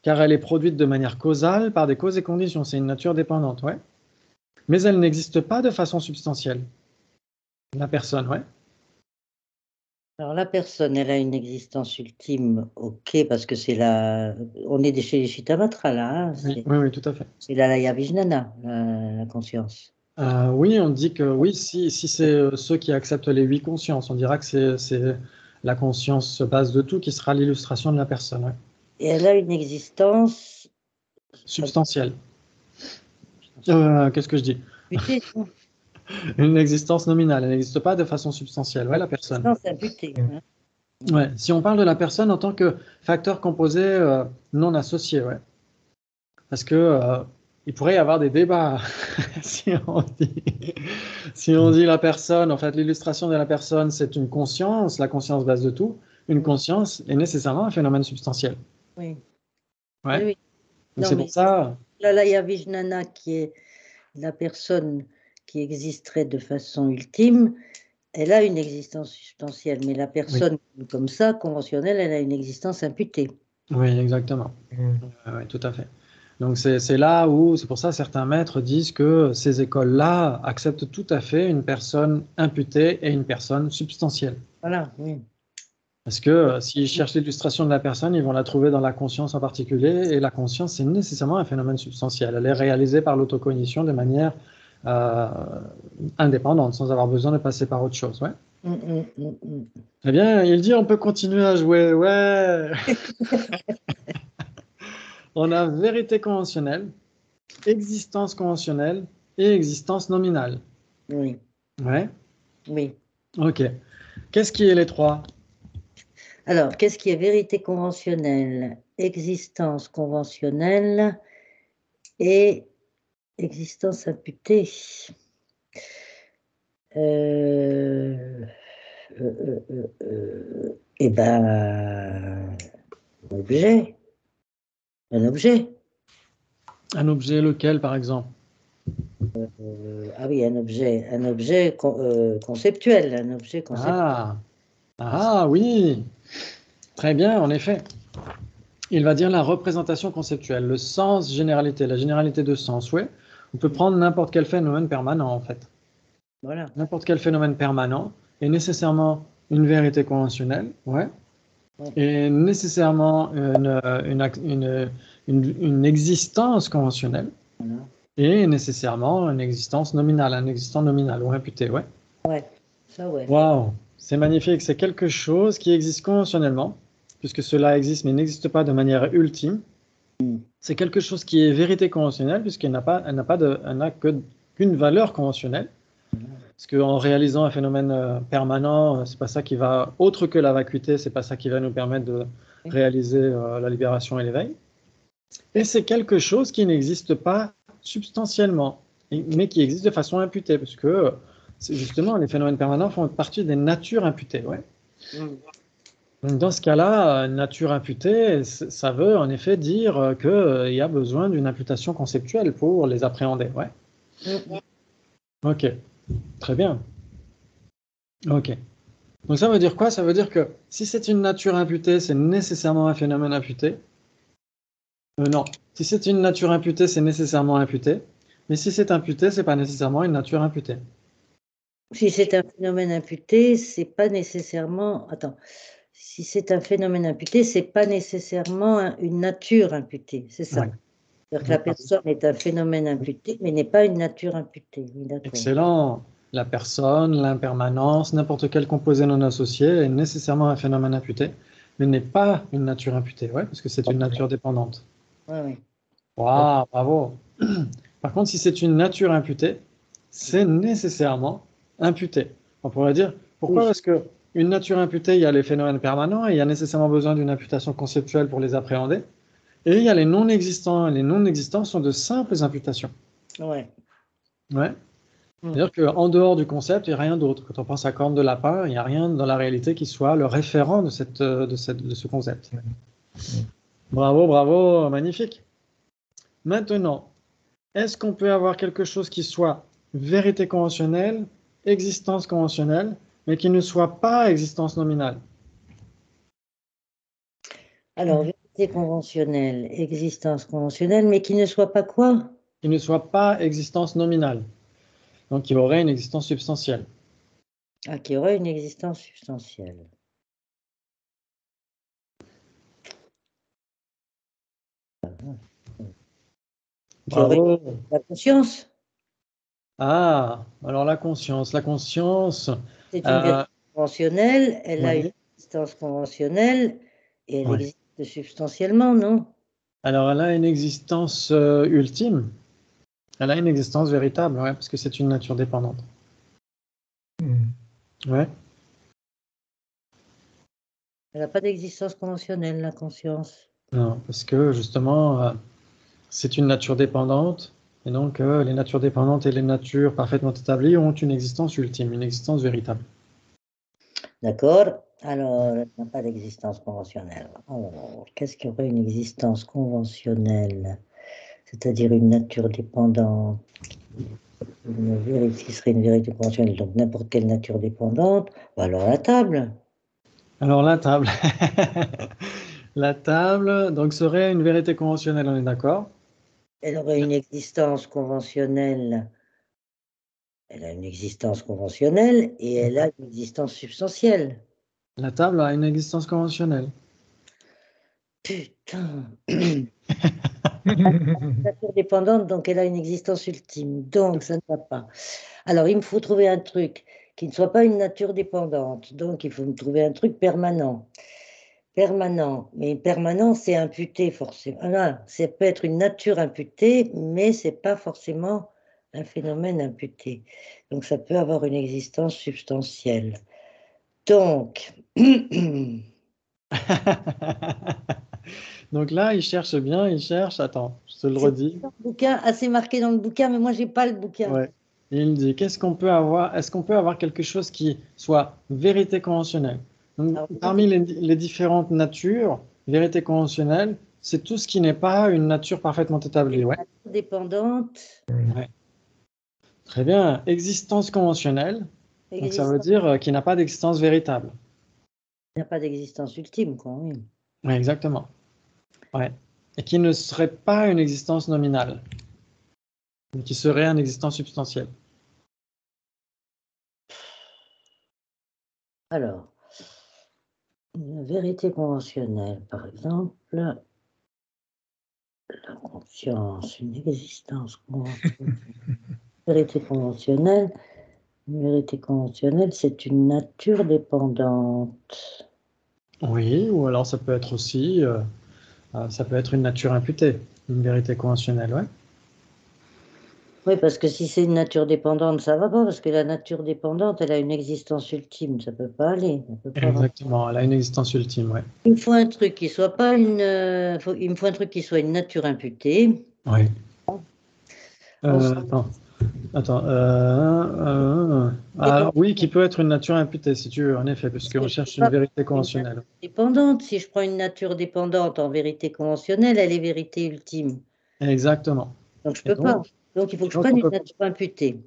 car elle est produite de manière causale par des causes et conditions. C'est une nature dépendante, ouais. Mais elle n'existe pas de façon substantielle. La personne, ouais. Alors la personne, elle a une existence ultime, ok, parce que c'est la. On est chez les Chittamatras là, hein, Oui, oui, oui, tout à fait. c'est la Laya Vijnana, la conscience. Oui, on dit que oui, si c'est ceux qui acceptent les 8 consciences, on dira que c'est la conscience base de tout qui sera l'illustration de la personne, ouais. Et elle a une existence. Substantielle. Qu'est-ce que je dis? Imputée, non? Une existence nominale, elle n'existe pas de façon substantielle, ouais, la personne. Existence imputée. Hein. Ouais, si on parle de la personne en tant que facteur composé non associé, ouais. Parce que il pourrait y avoir des débats si on dit la personne, en fait, l'illustration de la personne, c'est une conscience, la conscience base de tout. Une conscience est nécessairement un phénomène substantiel. Oui. Ouais. Oui, oui. Donc Non, c'est mais pour ça. la Laya Vijnana, qui est la personne qui existerait de façon ultime, elle a une existence substantielle, mais la Oui, personne comme ça, conventionnelle, elle a une existence imputée. oui, exactement. Ouais, tout à fait. Donc c'est là où, c'est pour ça certains maîtres disent que ces écoles-là acceptent tout à fait une personne imputée et une personne substantielle. Voilà, oui. Parce que s'ils cherchent l'illustration de la personne, ils vont la trouver dans la conscience en particulier, et la conscience, c'est nécessairement un phénomène substantiel. Elle est réalisée par l'autocognition de manière euh, indépendante, sans avoir besoin de passer par autre chose. Ouais. Mm. Eh bien, il dit on peut continuer à jouer. Ouais. On a vérité conventionnelle, existence conventionnelle et existence nominale. Oui, Ouais. oui. Ok. Qu'est-ce qui est les trois? Alors, qu'est-ce qui est vérité conventionnelle? Existence conventionnelle Et existence imputée. Eh ben, objet. Un objet. Un objet lequel, par exemple? Ah oui, un objet conceptuel, un objet conceptuel. Ah oui, très bien, en effet. Il va dire la représentation conceptuelle, le sens généralité, la généralité de sens, oui. On peut prendre n'importe quel phénomène permanent, en fait. Voilà. N'importe quel phénomène permanent est nécessairement une vérité conventionnelle, ouais, et nécessairement une existence conventionnelle, Voilà. et nécessairement une existence nominale, un existant nominal ou imputé, ouais. Ouais, ça ouais. Waouh, c'est magnifique, c'est quelque chose qui existe conventionnellement, puisque cela existe mais n'existe pas de manière ultime. C'est quelque chose qui est vérité conventionnelle, puisqu'elle n'a qu'une valeur conventionnelle. Parce qu'en réalisant un phénomène permanent, c'est pas ça qui va, autre que la vacuité, c'est pas ça qui va nous permettre de réaliser la libération et l'éveil. Et c'est quelque chose qui n'existe pas substantiellement, mais qui existe de façon imputée, parce que justement, les phénomènes permanents font partie des natures imputées. Ouais. Donc dans ce cas-là, nature imputée, ça veut en effet dire qu'il y a besoin d'une imputation conceptuelle pour les appréhender. Ouais. Ok, très bien. Ok. Donc ça veut dire quoi? Ça veut dire que si c'est une nature imputée, c'est nécessairement un phénomène imputé. Non. Si c'est une nature imputée, c'est nécessairement imputé. Mais si c'est imputé, c'est pas nécessairement une nature imputée. Si c'est un phénomène imputé, c'est pas nécessairement. Attends. Si c'est un phénomène imputé, c'est pas nécessairement une nature imputée, c'est ça. Ouais. C'est-à-dire que la personne est un phénomène imputé, mais n'est pas une nature imputée. Oui, d'accord. Excellent. La personne, l'impermanence, n'importe quel composé non associé est nécessairement un phénomène imputé, mais n'est pas une nature imputée, ouais, parce que c'est une nature dépendante. Oui. Waouh, bravo. Par contre, si c'est une nature imputée, c'est nécessairement imputé. On pourrait dire, pourquoi? Oui. Parce que une nature imputée, il y a les phénomènes permanents et il y a nécessairement besoin d'une imputation conceptuelle pour les appréhender. Et il y a les non-existants. Les non-existants sont de simples imputations. Ouais. Ouais. C'est-à-dire qu'en dehors du concept, il n'y a rien d'autre. Quand on pense à corne de lapin, il n'y a rien dans la réalité qui soit le référent de ce concept. Bravo, bravo, magnifique. Maintenant, est-ce qu'on peut avoir quelque chose qui soit vérité conventionnelle, existence conventionnelle, mais qui ne soit pas existence nominale? Alors, vérité conventionnelle, existence conventionnelle, mais qui ne soit pas quoi? Qui ne soit pas existence nominale. Donc, qui aurait une existence substantielle. Ah, qui aurait une existence substantielle. Qui aurait Bravo. la conscience. Ah, alors la conscience. C'est une vérité Euh, conventionnelle, elle a une oui. existence conventionnelle et elle Ouais. existe substantiellement, non? Alors, elle a une existence ultime. Elle a une existence véritable, ouais, parce que c'est une nature dépendante. Ouais. Elle n'a pas d'existence conventionnelle, la conscience. Non, parce que justement, c'est une nature dépendante. Et donc, les natures dépendantes et les natures parfaitement établies ont une existence ultime, une existence véritable. D'accord? Alors, elle n'a pas d'existence conventionnelle. Alors, qu'est-ce qui aurait une existence conventionnelle? C'est-à-dire une nature dépendante, qui serait une vérité conventionnelle, donc n'importe quelle nature dépendante, ou alors la table. Alors, la table. La table, donc, serait une vérité conventionnelle, on est d'accord? Elle aurait une existence conventionnelle. Elle a une existence conventionnelle et elle a une existence substantielle. La table a une existence conventionnelle. Putain. Nature dépendante, donc elle a une existence ultime. Donc ça ne va pas. Alors il me faut trouver un truc qui ne soit pas une nature dépendante. Donc il faut me trouver un truc permanent. Permanent. Mais permanent, c'est imputé forcément. Ah, ça peut être une nature imputée, mais c'est pas forcément un phénomène imputé. Donc ça peut avoir une existence substantielle. Donc, Donc là, il cherche bien, il cherche. Attends, je te le C'est redis. dans le bouquin, assez marqué dans le bouquin, mais moi, j'ai pas le bouquin. Ouais. Il dit, qu'est-ce qu'on peut avoir? Est-ce qu'on peut avoir quelque chose qui soit vérité conventionnelle? Donc, Alors, parmi les différentes natures, vérité conventionnelle, c'est tout ce qui n'est pas une nature parfaitement établie. Ouais. dépendante, Ouais. Très bien. Existence conventionnelle. Donc, ça veut existence, dire qu'il n'a pas d'existence véritable. il n'y a pas d'existence ultime, quoi, oui. Ouais, exactement. Ouais. Et qui ne serait pas une existence nominale, mais qui serait une existence substantielle. Alors, une vérité conventionnelle, par exemple, la conscience, une existence conventionnelle. Une vérité conventionnelle, c'est une nature dépendante. Oui, ou alors ça peut être aussi, ça peut être une nature imputée, une vérité conventionnelle, ouais. Oui, parce que si c'est une nature dépendante, ça va pas, parce que la nature dépendante, elle a une existence ultime, ça peut pas aller. Ça peut pas avoir- Exactement, elle a une existence ultime, ouais. Il me faut un truc qui soit pas une, il me faut un truc qui soit une nature imputée. Oui. Ensuite, Attends. Alors, oui, qui peut être une nature imputée, si tu veux, en effet, parce puisqu'on que je peux cherche une pas vérité prendre une nature conventionnelle. dépendante. Si je prends une nature dépendante en vérité conventionnelle, elle est vérité ultime. Exactement. Donc je Et peux pas. Donc il faut que je donc on prenne une peut. nature imputée.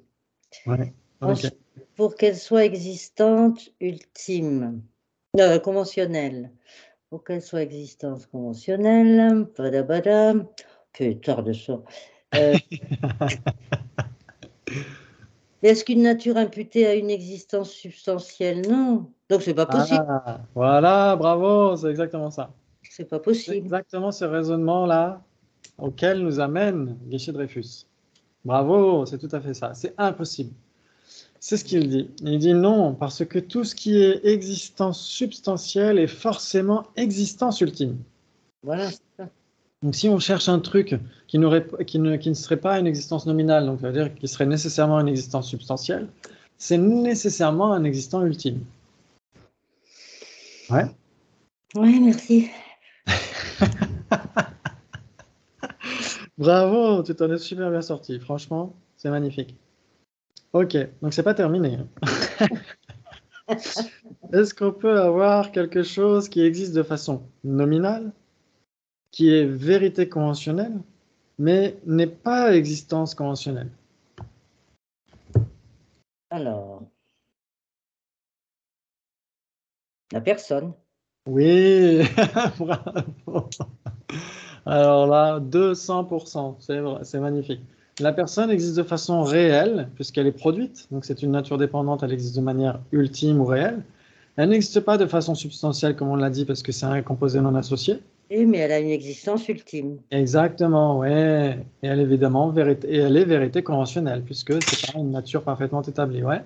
Ouais, ok. Ensuite, pour qu'elle soit existante, ultime, conventionnelle. Pour qu'elle soit existence conventionnelle, badabada, que tard de ça. Est-ce qu'une nature imputée a une existence substantielle? Non. Donc c'est pas possible. Ah, voilà, bravo, c'est exactement ça. C'est pas C'est possible. exactement ce raisonnement-là auquel nous amène Guichet-Dreyfus. Bravo, c'est tout à fait ça. C'est impossible. C'est ce qu'il dit. Il dit non, parce que tout ce qui est existence substantielle est forcément existence ultime. Voilà, c'est ça. Donc si on cherche un truc qui ne serait pas une existence nominale, donc ça veut dire qui serait nécessairement une existence substantielle, c'est nécessairement un existant ultime. Ouais. Oui, merci. Bravo, tu t'en es super bien sorti. Franchement, c'est magnifique. Ok, donc c'est pas terminé. Est-ce qu'on peut avoir quelque chose qui existe de façon nominale, qui est vérité conventionnelle, mais n'est pas existence conventionnelle? Alors, la personne. Oui, bravo. Alors là, 200%, c'est vrai, c'est magnifique. La personne existe de façon réelle, puisqu'elle est produite, donc c'est une nature dépendante, elle existe de manière ultime ou réelle. Elle n'existe pas de façon substantielle, comme on l'a dit, parce que c'est un composé non associé. Oui, mais elle a une existence ultime. Exactement, ouais. Et elle est évidemment vérité, et elle est vérité conventionnelle, puisque c'est pas une nature parfaitement établie, ouais.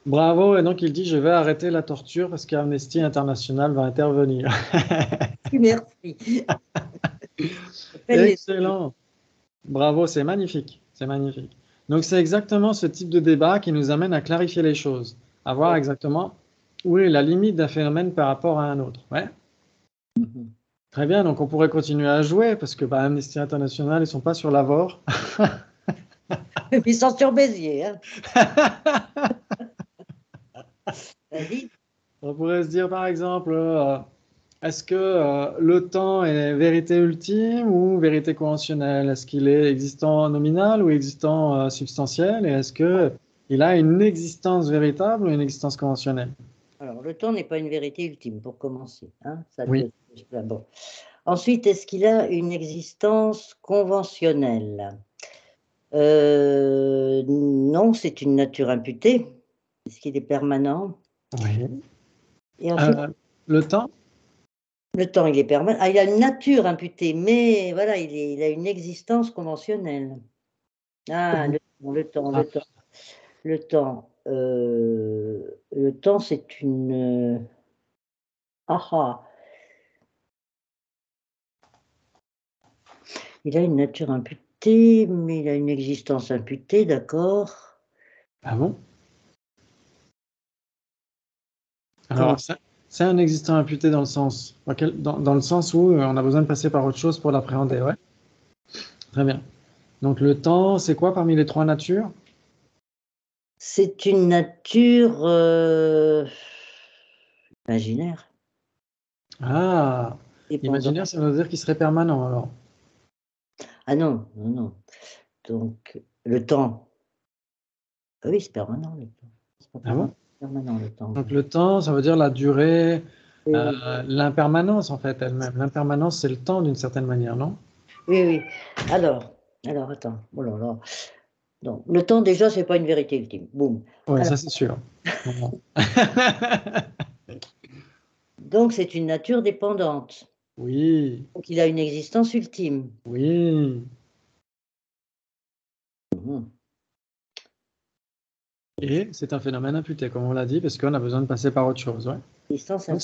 Bravo, et donc il dit, je vais arrêter la torture parce qu'Amnesty International va intervenir. Merci. Appelle les- Excellent. Bravo, c'est magnifique. C'est magnifique. Donc, c'est exactement ce type de débat qui nous amène à clarifier les choses, à voir exactement où est la limite d'un phénomène par rapport à un autre. Ouais. Mhm. Très bien, donc on pourrait continuer à jouer parce que Amnesty International, ils sont pas sur l'avort. Ils sont sur Béziers, hein. Vas-y. On pourrait se dire par exemple, est-ce que le temps est vérité ultime ou vérité conventionnelle? Est-ce qu'il est existant nominal ou existant substantiel? Et est-ce que il a une existence véritable ou une existence conventionnelle? Alors, le temps n'est pas une vérité ultime, pour commencer, hein. Ça Oui. bon. Ensuite, est-ce qu'il a une existence conventionnelle? Non, c'est une nature imputée. Est-ce qu'il est permanent? Oui. Et ensuite, Le temps? le temps, il est permanent. Ah, il a une nature imputée, mais voilà, il a une existence conventionnelle. Ah, le temps, Ah, le temps. Le temps, c'est une. Ah ah. Il a une nature imputée, mais il a une existence imputée, d'accord. ah bon? Comment? Alors, C'est un existant imputé dans le sens, dans le sens où on a besoin de passer par autre chose pour l'appréhender, ouais. Très bien. Donc le temps, c'est quoi parmi les trois natures? C'est une nature imaginaire, Ah, dépendante. imaginaire, ça veut dire qu'il serait permanent alors. Ah non, non, non. Donc, le temps. Ah oui, c'est permanent, le temps. C'est pas Ah bon? permanent, le temps. Donc le temps, ça veut dire la durée, Oui, oui, l'impermanence en fait elle-même. L'impermanence, c'est le temps d'une certaine manière, non? oui, oui. Alors, attends. Oh là là. Donc, le temps, déjà, c'est pas une vérité ultime. Boum. Oui, Alors, ça c'est sûr. Bon. donc, c'est une nature dépendante. Oui, Donc, il a une existence ultime. oui. Mhm. Et c'est un phénomène imputé, comme on l'a dit, parce qu'on a besoin de passer par autre chose. Ouais. Existence Donc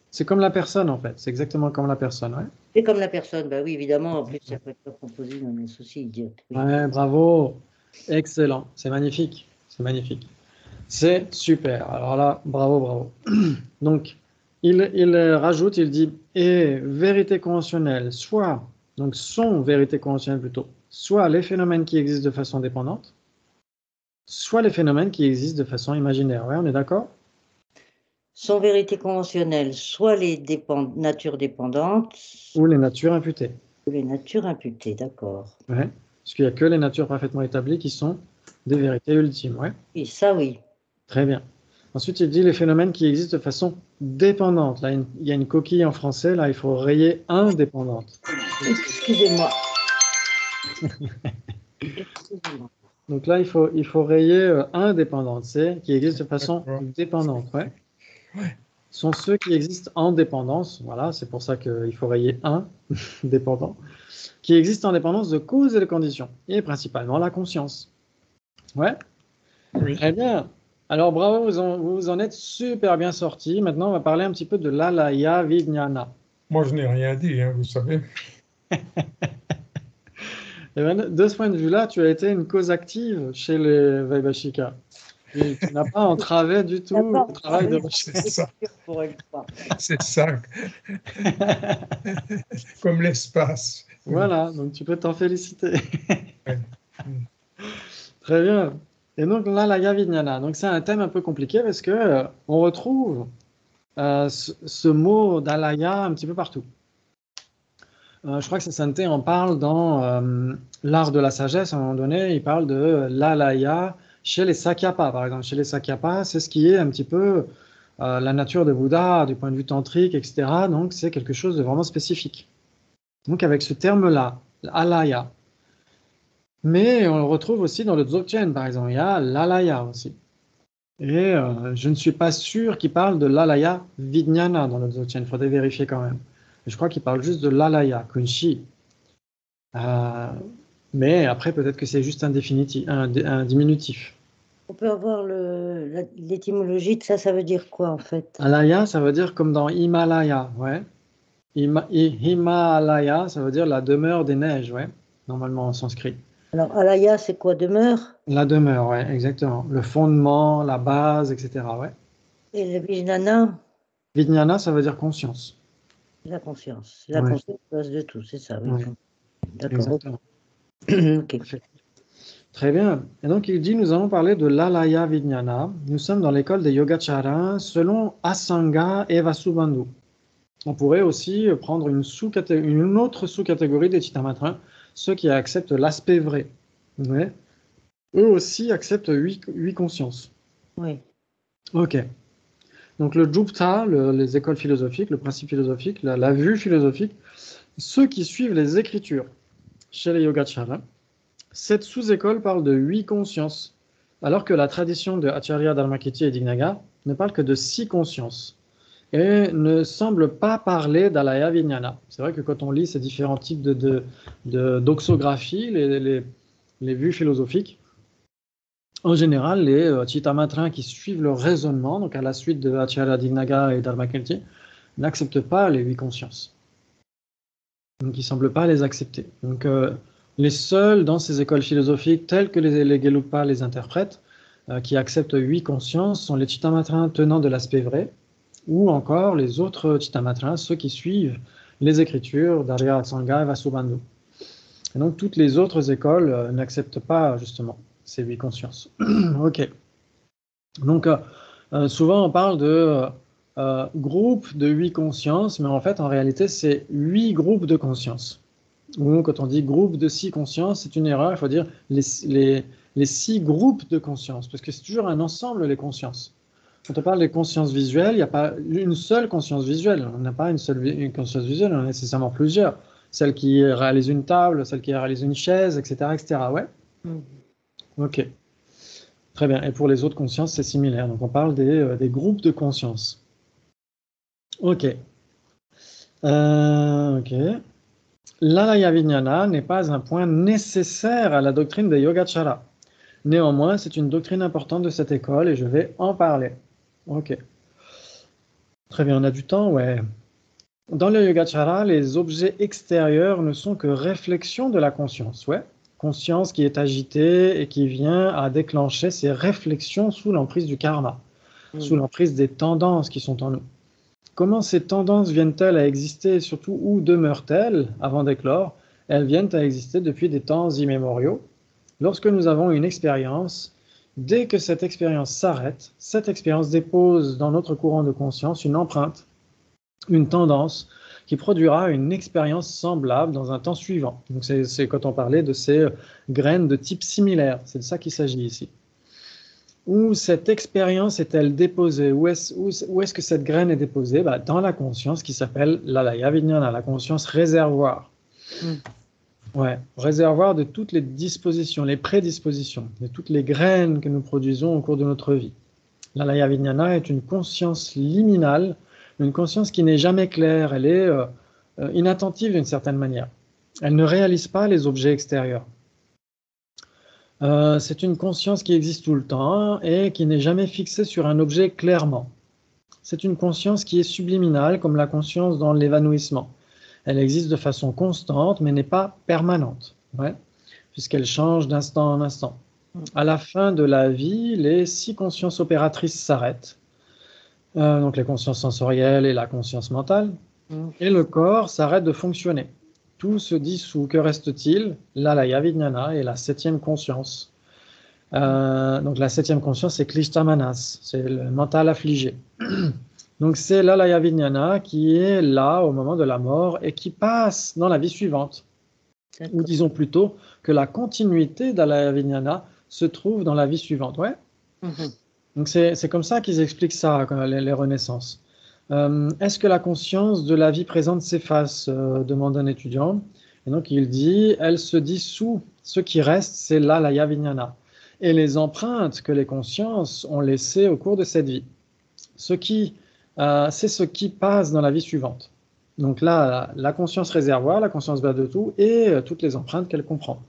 c'est comme la personne en fait. C'est exactement comme la personne. Ouais, c'est comme la personne. Bah oui, évidemment. En plus, ça peut être composé d'un souci idiote. Oui. ouais, bravo. Excellent. C'est magnifique. C'est magnifique. C'est super. Alors là, bravo, bravo. Donc, il rajoute, il dit, et vérité conventionnelle, soit, donc sont vérité conventionnelle plutôt, soit les phénomènes qui existent de façon dépendante, soit les phénomènes qui existent de façon imaginaire. Ouais, on est d'accord? Sans vérité conventionnelle, soit les natures dépendantes, Ou les natures imputées. ou les natures imputées. D'accord. Ouais. Parce qu'il n'y a que les natures parfaitement établies qui sont des vérités ultimes. Ouais. Oui, ça, oui. Très bien. Ensuite, il dit les phénomènes qui existent de façon dépendante. Là, il y a une coquille en français, là, il faut rayer indépendante. Excusez-moi. Excusez-moi. Donc là, il faut rayer indépendante, c'est qui existe de façon D'accord. dépendante. Ouais. Ouais. Sont ceux qui existent en dépendance. Voilà, c'est pour ça qu'il faut rayer un dépendant, qui existent en dépendance de causes et de conditions, et principalement la conscience. Ouais, Oui. très bien. Alors bravo, vous vous en êtes super bien sortis. Maintenant, on va parler un petit peu de l'alaya vijnana. Moi, je n'ai rien dit, hein, vous savez. Et ben, de ce point de vue-là, tu as été une cause active chez les Vaibhashika. Tu n'as pas entravé du tout le travail de C'est recherche. ça, Pour une fois. c'est ça, comme l'espace. Voilà, donc tu peux t'en féliciter. Ouais. Très bien. Et donc là, la Vijnana. Donc c'est un thème un peu compliqué parce que on retrouve ce mot d'alaya un petit peu partout. Je crois que Sainte en parle dans l'art de la sagesse. À un moment donné, il parle de l'alaya chez les Sakyapa, par exemple. Chez les Sakyapa, c'est ce qui est un petit peu la nature de Bouddha du point de vue tantrique, etc. Donc c'est quelque chose de vraiment spécifique. Donc avec ce terme-là, alaya. Mais on le retrouve aussi dans le Dzogchen, par exemple. Il y a l'alaya aussi. Et je ne suis pas sûr qu'il parle de l'alaya vijnana dans le Dzogchen. Il faudrait vérifier quand même. Je crois qu'il parle juste de l'alaya, kunshi. Euh, mais après, peut-être que c'est juste un diminutif. On peut avoir l'étymologie de ça, ça veut dire quoi en fait? Alaya, ça veut dire comme dans Himalaya, ouais. Himalaya, ça veut dire la demeure des neiges, ouais. Normalement en sanskrit. Alors, alaya, c'est quoi? Demeure? La demeure, ouais, exactement. Le fondement, la base, etc., ouais. Et le vijnana, Vijnana, ça veut dire conscience. la conscience. La Ouais, conscience base de tout, c'est ça, oui. ouais, D'accord. exactement. Ok. Très bien. Et donc, il dit, nous allons parler de l'alaya vijnana. Nous sommes dans l'école des yogacaras selon Asanga et Vasubandhu. On pourrait aussi prendre une autre sous-catégorie des Chittamatrins, ceux qui acceptent l'aspect vrai. Ouais. Eux aussi acceptent huit consciences. Oui. Ok. Donc le Jupta, les écoles philosophiques, le principe philosophique, la vue philosophique, ceux qui suivent les écritures chez les Yogacaras, cette sous-école parle de 8 consciences, alors que la tradition de Acharya Dharmakirti et Dignaga ne parle que de 6 consciences et ne semble pas parler d'Alaya Vijnana. C'est vrai que quand on lit ces différents types d'oxographie, les vues philosophiques, en général, les Chittamatrins qui suivent le raisonnement, donc à la suite de Acharya Dignaga et Dharmakirti, n'acceptent pas les 8 consciences. Donc ils ne semblent pas les accepter. Donc les seuls dans ces écoles philosophiques, telles que les Gelugpa les interprètent, qui acceptent 8 consciences, sont les Chittamatrins tenant de l'aspect vrai, ou encore les autres Chittamatras, ceux qui suivent les écritures d'Arya Sangha et Vasubandhu. Et donc toutes les autres écoles n'acceptent pas justement ces 8 consciences. Ok. Donc souvent on parle de groupe de 8 consciences, mais en fait en réalité c'est 8 groupes de consciences. Ou quand on dit groupe de 6 consciences, c'est une erreur, il faut dire les 6 groupes de consciences, parce que c'est toujours un ensemble les consciences. Quand on parle des consciences visuelles, il n'y a pas une seule conscience visuelle. On n'a pas une conscience visuelle, on a nécessairement plusieurs. Celle qui réalise une table, celle qui réalise une chaise, etc. etc. Ouais. Ok. Très bien. Et pour les autres consciences, c'est similaire. Donc on parle des groupes de conscience. Ok. Ok. L'alaya vijnana n'est pas un point nécessaire à la doctrine des Yogacara. Néanmoins, c'est une doctrine importante de cette école et je vais en parler. Ok. Très bien, on a du temps, ouais. Dans le Yogacara, les objets extérieurs ne sont que réflexions de la conscience, ouais. Conscience qui est agitée et qui vient à déclencher ces réflexions sous l'emprise du karma, sous l'emprise des tendances qui sont en nous. Comment ces tendances viennent-elles à exister et surtout où demeurent-elles avant d'éclore? Elles viennent à exister depuis des temps immémoriaux. Lorsque nous avons une expérience, dès que cette expérience s'arrête, cette expérience dépose dans notre courant de conscience une empreinte, une tendance qui produira une expérience semblable dans un temps suivant. Donc c'est quand on parlait de ces graines de type similaire, c'est de ça qu'il s'agit ici. Où cette expérience est-elle déposée? Où est-ce que cette graine est déposée? Dans la conscience qui s'appelle l'alaya vijnana, la conscience réservoir. Ouais, réservoir de toutes les dispositions, les prédispositions, de toutes les graines que nous produisons au cours de notre vie. L'alaya vijnana est une conscience liminale, une conscience qui n'est jamais claire, elle est inattentive d'une certaine manière. Elle ne réalise pas les objets extérieurs. C'est une conscience qui existe tout le temps et qui n'est jamais fixée sur un objet clairement. C'est une conscience qui est subliminale, comme la conscience dans l'évanouissement. Elle existe de façon constante, mais n'est pas permanente, ouais, puisqu'elle change d'instant en instant. À la fin de la vie, les 6 consciences opératrices s'arrêtent, donc les consciences sensorielles et la conscience mentale, et le corps s'arrête de fonctionner. Tout se dissout. Que reste-t-il? L'alaya vijnana et la 7e conscience. Donc la 7e conscience, c'est Klishta Manas, c'est le mental affligé. Donc c'est l'alaya vijnana qui est là au moment de la mort et qui passe dans la vie suivante. Ou disons plutôt que la continuité d'alaya vijnana se trouve dans la vie suivante. Ouais. Donc c'est comme ça qu'ils expliquent ça, les renaissances. Est-ce que la conscience de la vie présente s'efface, demande un étudiant. Et donc il dit, elle se dissout. Ce qui reste, c'est l'alaya vijnana. Et les empreintes que les consciences ont laissées au cours de cette vie. C'est ce qui passe dans la vie suivante. Donc là, la conscience réservoir, la conscience bas de tout, et toutes les empreintes qu'elle comprend.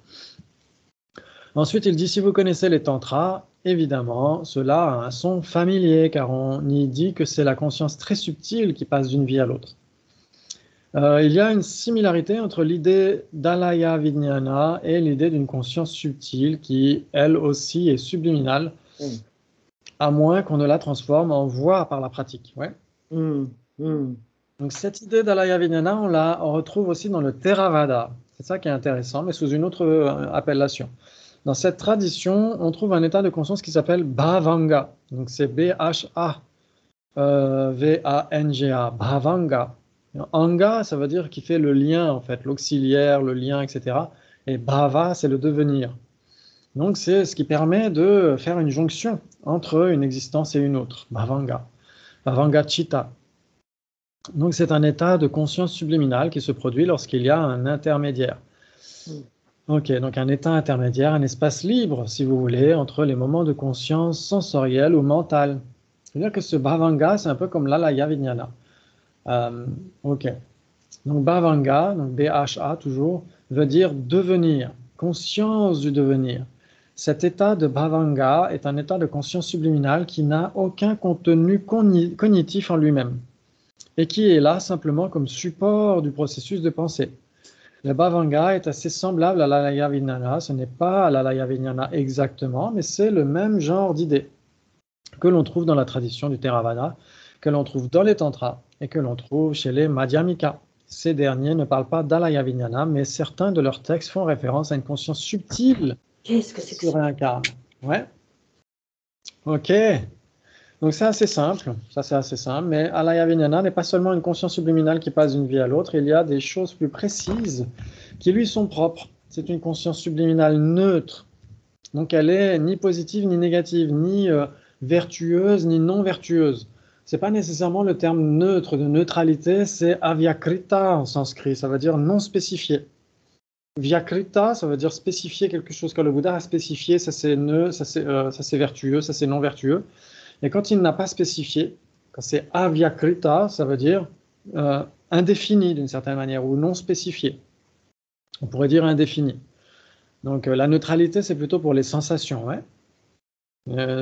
Ensuite, il dit, si vous connaissez les tantras, évidemment, cela a un son familier, car on y dit que c'est la conscience très subtile qui passe d'une vie à l'autre. Il y a une similarité entre l'idée d'alaya vijnana et l'idée d'une conscience subtile qui, elle aussi, est subliminale, à moins qu'on ne la transforme en voie par la pratique. Ouais. Donc cette idée d'alaya vijnana, on la retrouve aussi dans le Theravada. C'est ça qui est intéressant, mais sous une autre appellation. Dans cette tradition, on trouve un état de conscience qui s'appelle Bhavanga. Donc c'est B-H-A-V-A-N-G-A, Bhavanga. Anga, ça veut dire qui fait le lien, en fait, l'auxiliaire, le lien, etc. Et Bhava, c'est le devenir. Donc c'est ce qui permet de faire une jonction entre une existence et une autre, Bhavanga. Bhavanga Chitta. Donc c'est un état de conscience subliminale qui se produit lorsqu'il y a un intermédiaire. Ok, donc un état intermédiaire, un espace libre, si vous voulez, entre les moments de conscience sensorielle ou mentale. C'est-à-dire que ce Bhavanga, c'est un peu comme l'alaya vijnana. Ok. Donc Bhavanga, donc B-H-A toujours, veut dire devenir, conscience du devenir. Cet état de Bhavanga est un état de conscience subliminale qui n'a aucun contenu cognitif en lui-même et qui est là simplement comme support du processus de pensée. Le Bhavanga est assez semblable à l'alaya vijnana, ce n'est pas l'alaya vijnana exactement, mais c'est le même genre d'idée que l'on trouve dans la tradition du Theravada, que l'on trouve dans les tantras et que l'on trouve chez les Madhyamika. Ces derniers ne parlent pas d'Alaya Vijnana, mais certains de leurs textes font référence à une conscience subtile Qu'est-ce que qui c'est que se ça? réincarne. Ouais. Ok. Donc c'est assez simple, ça c'est assez simple, mais Alaya Vijnana n'est pas seulement une conscience subliminale qui passe d'une vie à l'autre, il y a des choses plus précises qui lui sont propres. C'est une conscience subliminale neutre, donc elle est ni positive ni négative, ni vertueuse ni non vertueuse. C'est pas nécessairement le terme neutre de neutralité, c'est avyakrita en sanskrit, ça veut dire non spécifié. Vyakrita, ça veut dire spécifier quelque chose que le Bouddha a spécifié, ça c'est ça c'est vertueux, ça c'est non vertueux. Et quand il n'a pas spécifié, quand c'est avyakrita, ça veut dire indéfini d'une certaine manière ou non spécifié. On pourrait dire indéfini. Donc la neutralité, c'est plutôt pour les sensations, ouais.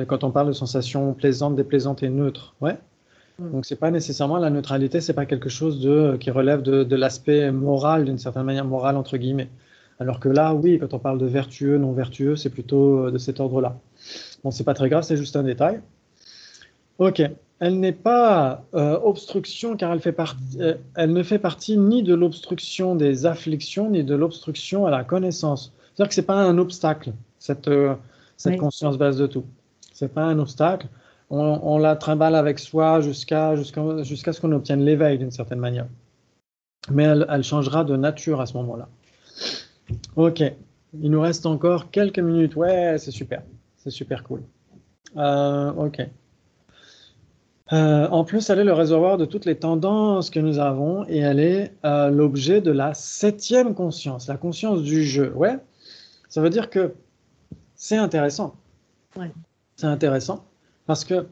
Quand on parle de sensations plaisantes, déplaisantes et neutres, ouais. Donc c'est pas nécessairement la neutralité, c'est pas quelque chose qui relève de l'aspect moral d'une certaine manière, moral entre guillemets. Alors que là, oui, quand on parle de vertueux, non vertueux, c'est plutôt de cet ordre-là. Bon, c'est pas très grave, c'est juste un détail. Ok, elle n'est pas obstruction car elle ne fait partie ni de l'obstruction des afflictions ni de l'obstruction à la connaissance. C'est-à-dire que c'est pas un obstacle cette Oui. conscience base de tout. C'est pas un obstacle. On la trimballe avec soi jusqu'à ce qu'on obtienne l'éveil d'une certaine manière. Mais elle changera de nature à ce moment-là. Ok, il nous reste encore quelques minutes. Ouais, c'est super cool. Ok. En plus, elle est le réservoir de toutes les tendances que nous avons et elle est l'objet de la 7e conscience, la conscience du jeu. Ouais, ça veut dire que c'est intéressant. Ouais. C'est intéressant parce que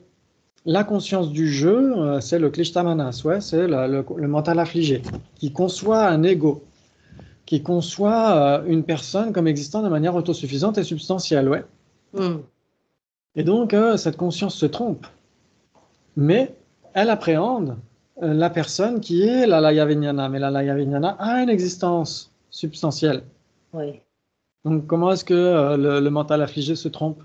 la conscience du jeu, c'est le Klishta-manas, ouais, c'est le mental affligé qui conçoit un ego, qui conçoit une personne comme existant de manière autosuffisante et substantielle. Ouais. Et donc, cette conscience se trompe. Mais elle appréhende la personne qui est la Laya Vijnana. Mais la Laya Vijnana a une existence substantielle. Oui. Donc comment est-ce que le mental affligé se trompe?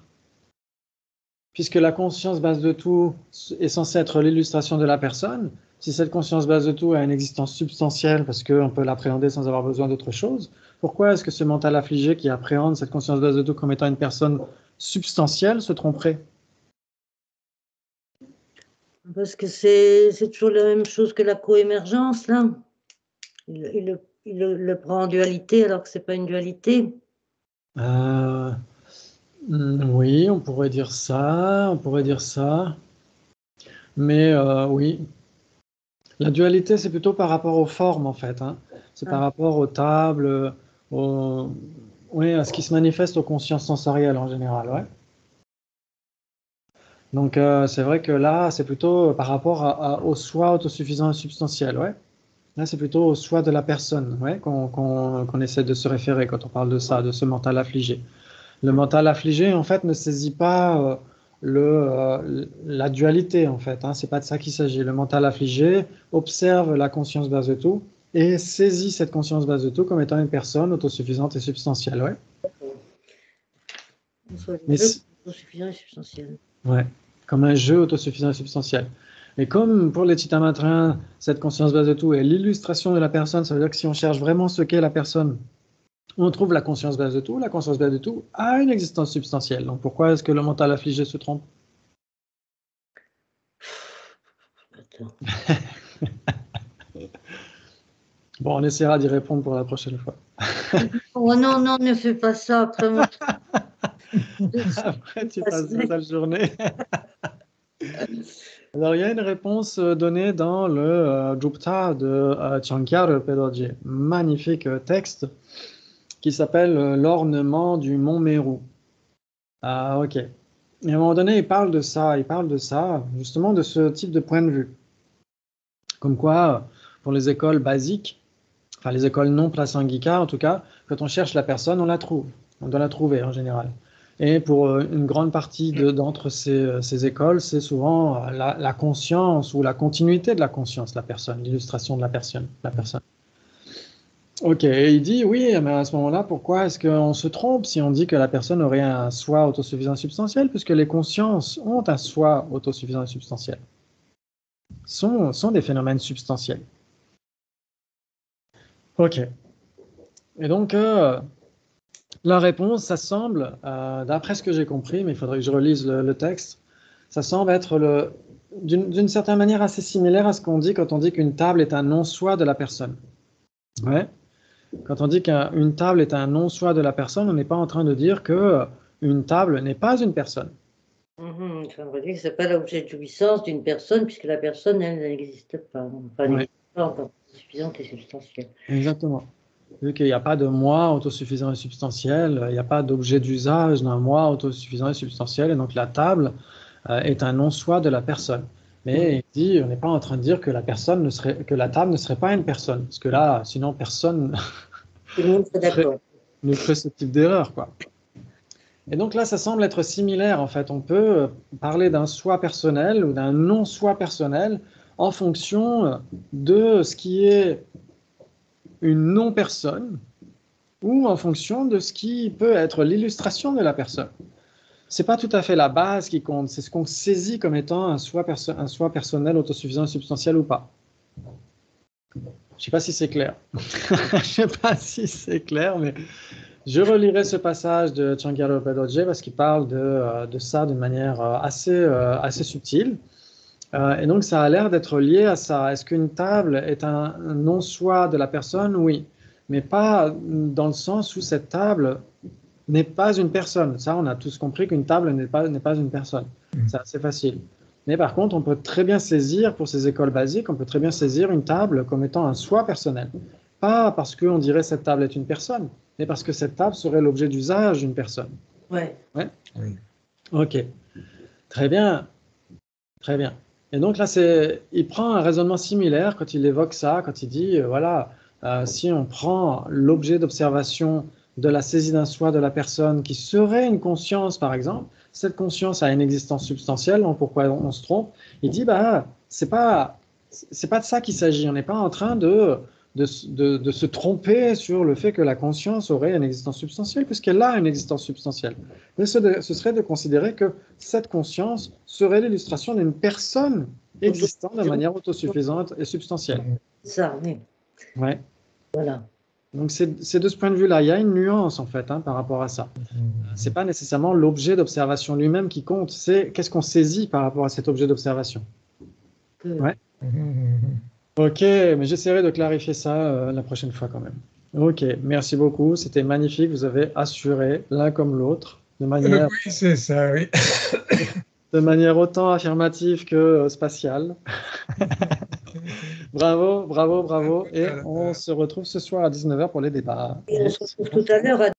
Puisque la conscience base de tout est censée être l'illustration de la personne, si cette conscience base de tout a une existence substantielle, parce qu'on peut l'appréhender sans avoir besoin d'autre chose, pourquoi est-ce que ce mental affligé qui appréhende cette conscience base de tout comme étant une personne substantielle se tromperait? Parce que c'est toujours la même chose que la coémergence, là. Il le prend en dualité alors que ce n'est pas une dualité. Oui, on pourrait dire ça, mais oui. La dualité, c'est plutôt par rapport aux formes, en fait, hein. C'est par rapport aux tables, oui, à ce qui se manifeste aux consciences sensorielles en général, ouais. Donc, c'est vrai que là, c'est plutôt par rapport au soi autosuffisant et substantiel, ouais. Là, c'est plutôt au soi de la personne, ouais, qu'on essaie de se référer quand on parle de ça, de ce mental affligé. Le mental affligé, en fait, ne saisit pas la dualité, en fait, hein. C'est pas de ça qu'il s'agit. Le mental affligé observe la conscience base de tout et saisit cette conscience base de tout comme étant une personne autosuffisante et substantielle, ouais. Mais Autosuffisant et substantiel. Ouais, comme un jeu autosuffisant et substantiel. Et comme pour les Chittamatrins, cette conscience base de tout est l'illustration de la personne, ça veut dire que si on cherche vraiment ce qu'est la personne, on trouve la conscience base de tout. La conscience base de tout a une existence substantielle. Donc pourquoi est-ce que le mental affligé se trompe? Attends. Bon, on essaiera d'y répondre pour la prochaine fois. Oh non, non, ne fais pas ça. Après, Après, tu passes toute la journée. Alors, il y a une réponse donnée dans le Jupta de Chankya Pedorji. Magnifique texte qui s'appelle L'ornement du mont Meru. Ah, ok. Et à un moment donné, il parle de ça, justement de ce type de point de vue. Comme quoi, pour les écoles basiques, enfin les écoles non prasangika en tout cas, quand on cherche la personne, on la trouve. On doit la trouver en général. Et pour une grande partie d'entre ces écoles, c'est souvent la conscience ou la continuité de la conscience, la personne, l'illustration de la personne. Ok, et il dit, oui, mais à ce moment-là, pourquoi est-ce qu'on se trompe si on dit que la personne aurait un soi autosuffisant et substantiel, puisque les consciences ont un soi autosuffisant et substantiel? sont des phénomènes substantiels. Ok. Et donc, la réponse, ça semble, d'après ce que j'ai compris, mais il faudrait que je relise le texte, ça semble être d'une certaine manière assez similaire à ce qu'on dit quand on dit qu'une table est un non-soi de la personne. Ouais. Quand on dit qu'une table est un non-soi de la personne, on n'est pas en train de dire qu'une table n'est pas une personne. Ça veut dire que ce n'est pas l'objet de jouissance d'une personne, puisque la personne, elle, n'existe pas. Enfin, n'existe pas en tant que suffisante et substantielle. Exactement. Vu qu'il n'y a pas de moi autosuffisant et substantiel, il n'y a pas d'objet d'usage d'un moi autosuffisant et substantiel, et donc la table est un non-soi de la personne. Mais il dit, on n'est pas en train de dire que la table ne serait pas une personne, parce que là, sinon personne ne ferait ce type d'erreur, quoi. Et donc là, ça semble être similaire, en fait. On peut parler d'un soi personnel ou d'un non-soi personnel en fonction de ce qui est une non-personne ou en fonction de ce qui peut être l'illustration de la personne. Ce n'est pas tout à fait la base qui compte, c'est ce qu'on saisit comme étant un soi personnel autosuffisant et substantiel ou pas. Je ne sais pas si c'est clair. Je ne sais pas si c'est clair, mais je relirai ce passage de Changyalo Pedroje parce qu'il parle de ça d'une manière assez subtile. Et donc, ça a l'air d'être lié à ça. Est-ce qu'une table est un non-soi de la personne? Oui, mais pas dans le sens où cette table n'est pas une personne. Ça, on a tous compris qu'une table n'est pas une personne. C'est assez facile. Mais par contre, on peut très bien saisir, pour ces écoles basiques, on peut très bien saisir une table comme étant un soi personnel. Pas parce qu'on dirait cette table est une personne, mais parce que cette table serait l'objet d'usage d'une personne. Ouais. Oui. Ok. Très bien. Très bien. Et donc là, il prend un raisonnement similaire quand il évoque ça, quand il dit, voilà, si on prend l'objet d'observation de la saisie d'un soi de la personne qui serait une conscience, par exemple, cette conscience a une existence substantielle, donc pourquoi on se trompe? Il dit, bah, c'est pas de ça qu'il s'agit. On n'est pas en train de se tromper sur le fait que la conscience aurait une existence substantielle, puisqu'elle a une existence substantielle. Mais ce serait de considérer que cette conscience serait l'illustration d'une personne existant de manière autosuffisante et substantielle. Ça, oui. Ouais. Voilà. Donc c'est de ce point de vue-là, il y a une nuance en fait par rapport à ça. C'est pas nécessairement l'objet d'observation lui-même qui compte, c'est qu'est-ce qu'on saisit par rapport à cet objet d'observation. Ouais. Ok, mais j'essaierai de clarifier ça la prochaine fois quand même. Ok, merci beaucoup, c'était magnifique, vous avez assuré l'un comme l'autre de manière. Oui, c'est ça, oui. De manière autant affirmative que spatiale. Bravo, bravo, bravo. Et on se retrouve ce soir à 19h pour les débats. Et on se retrouve tout à l'heure à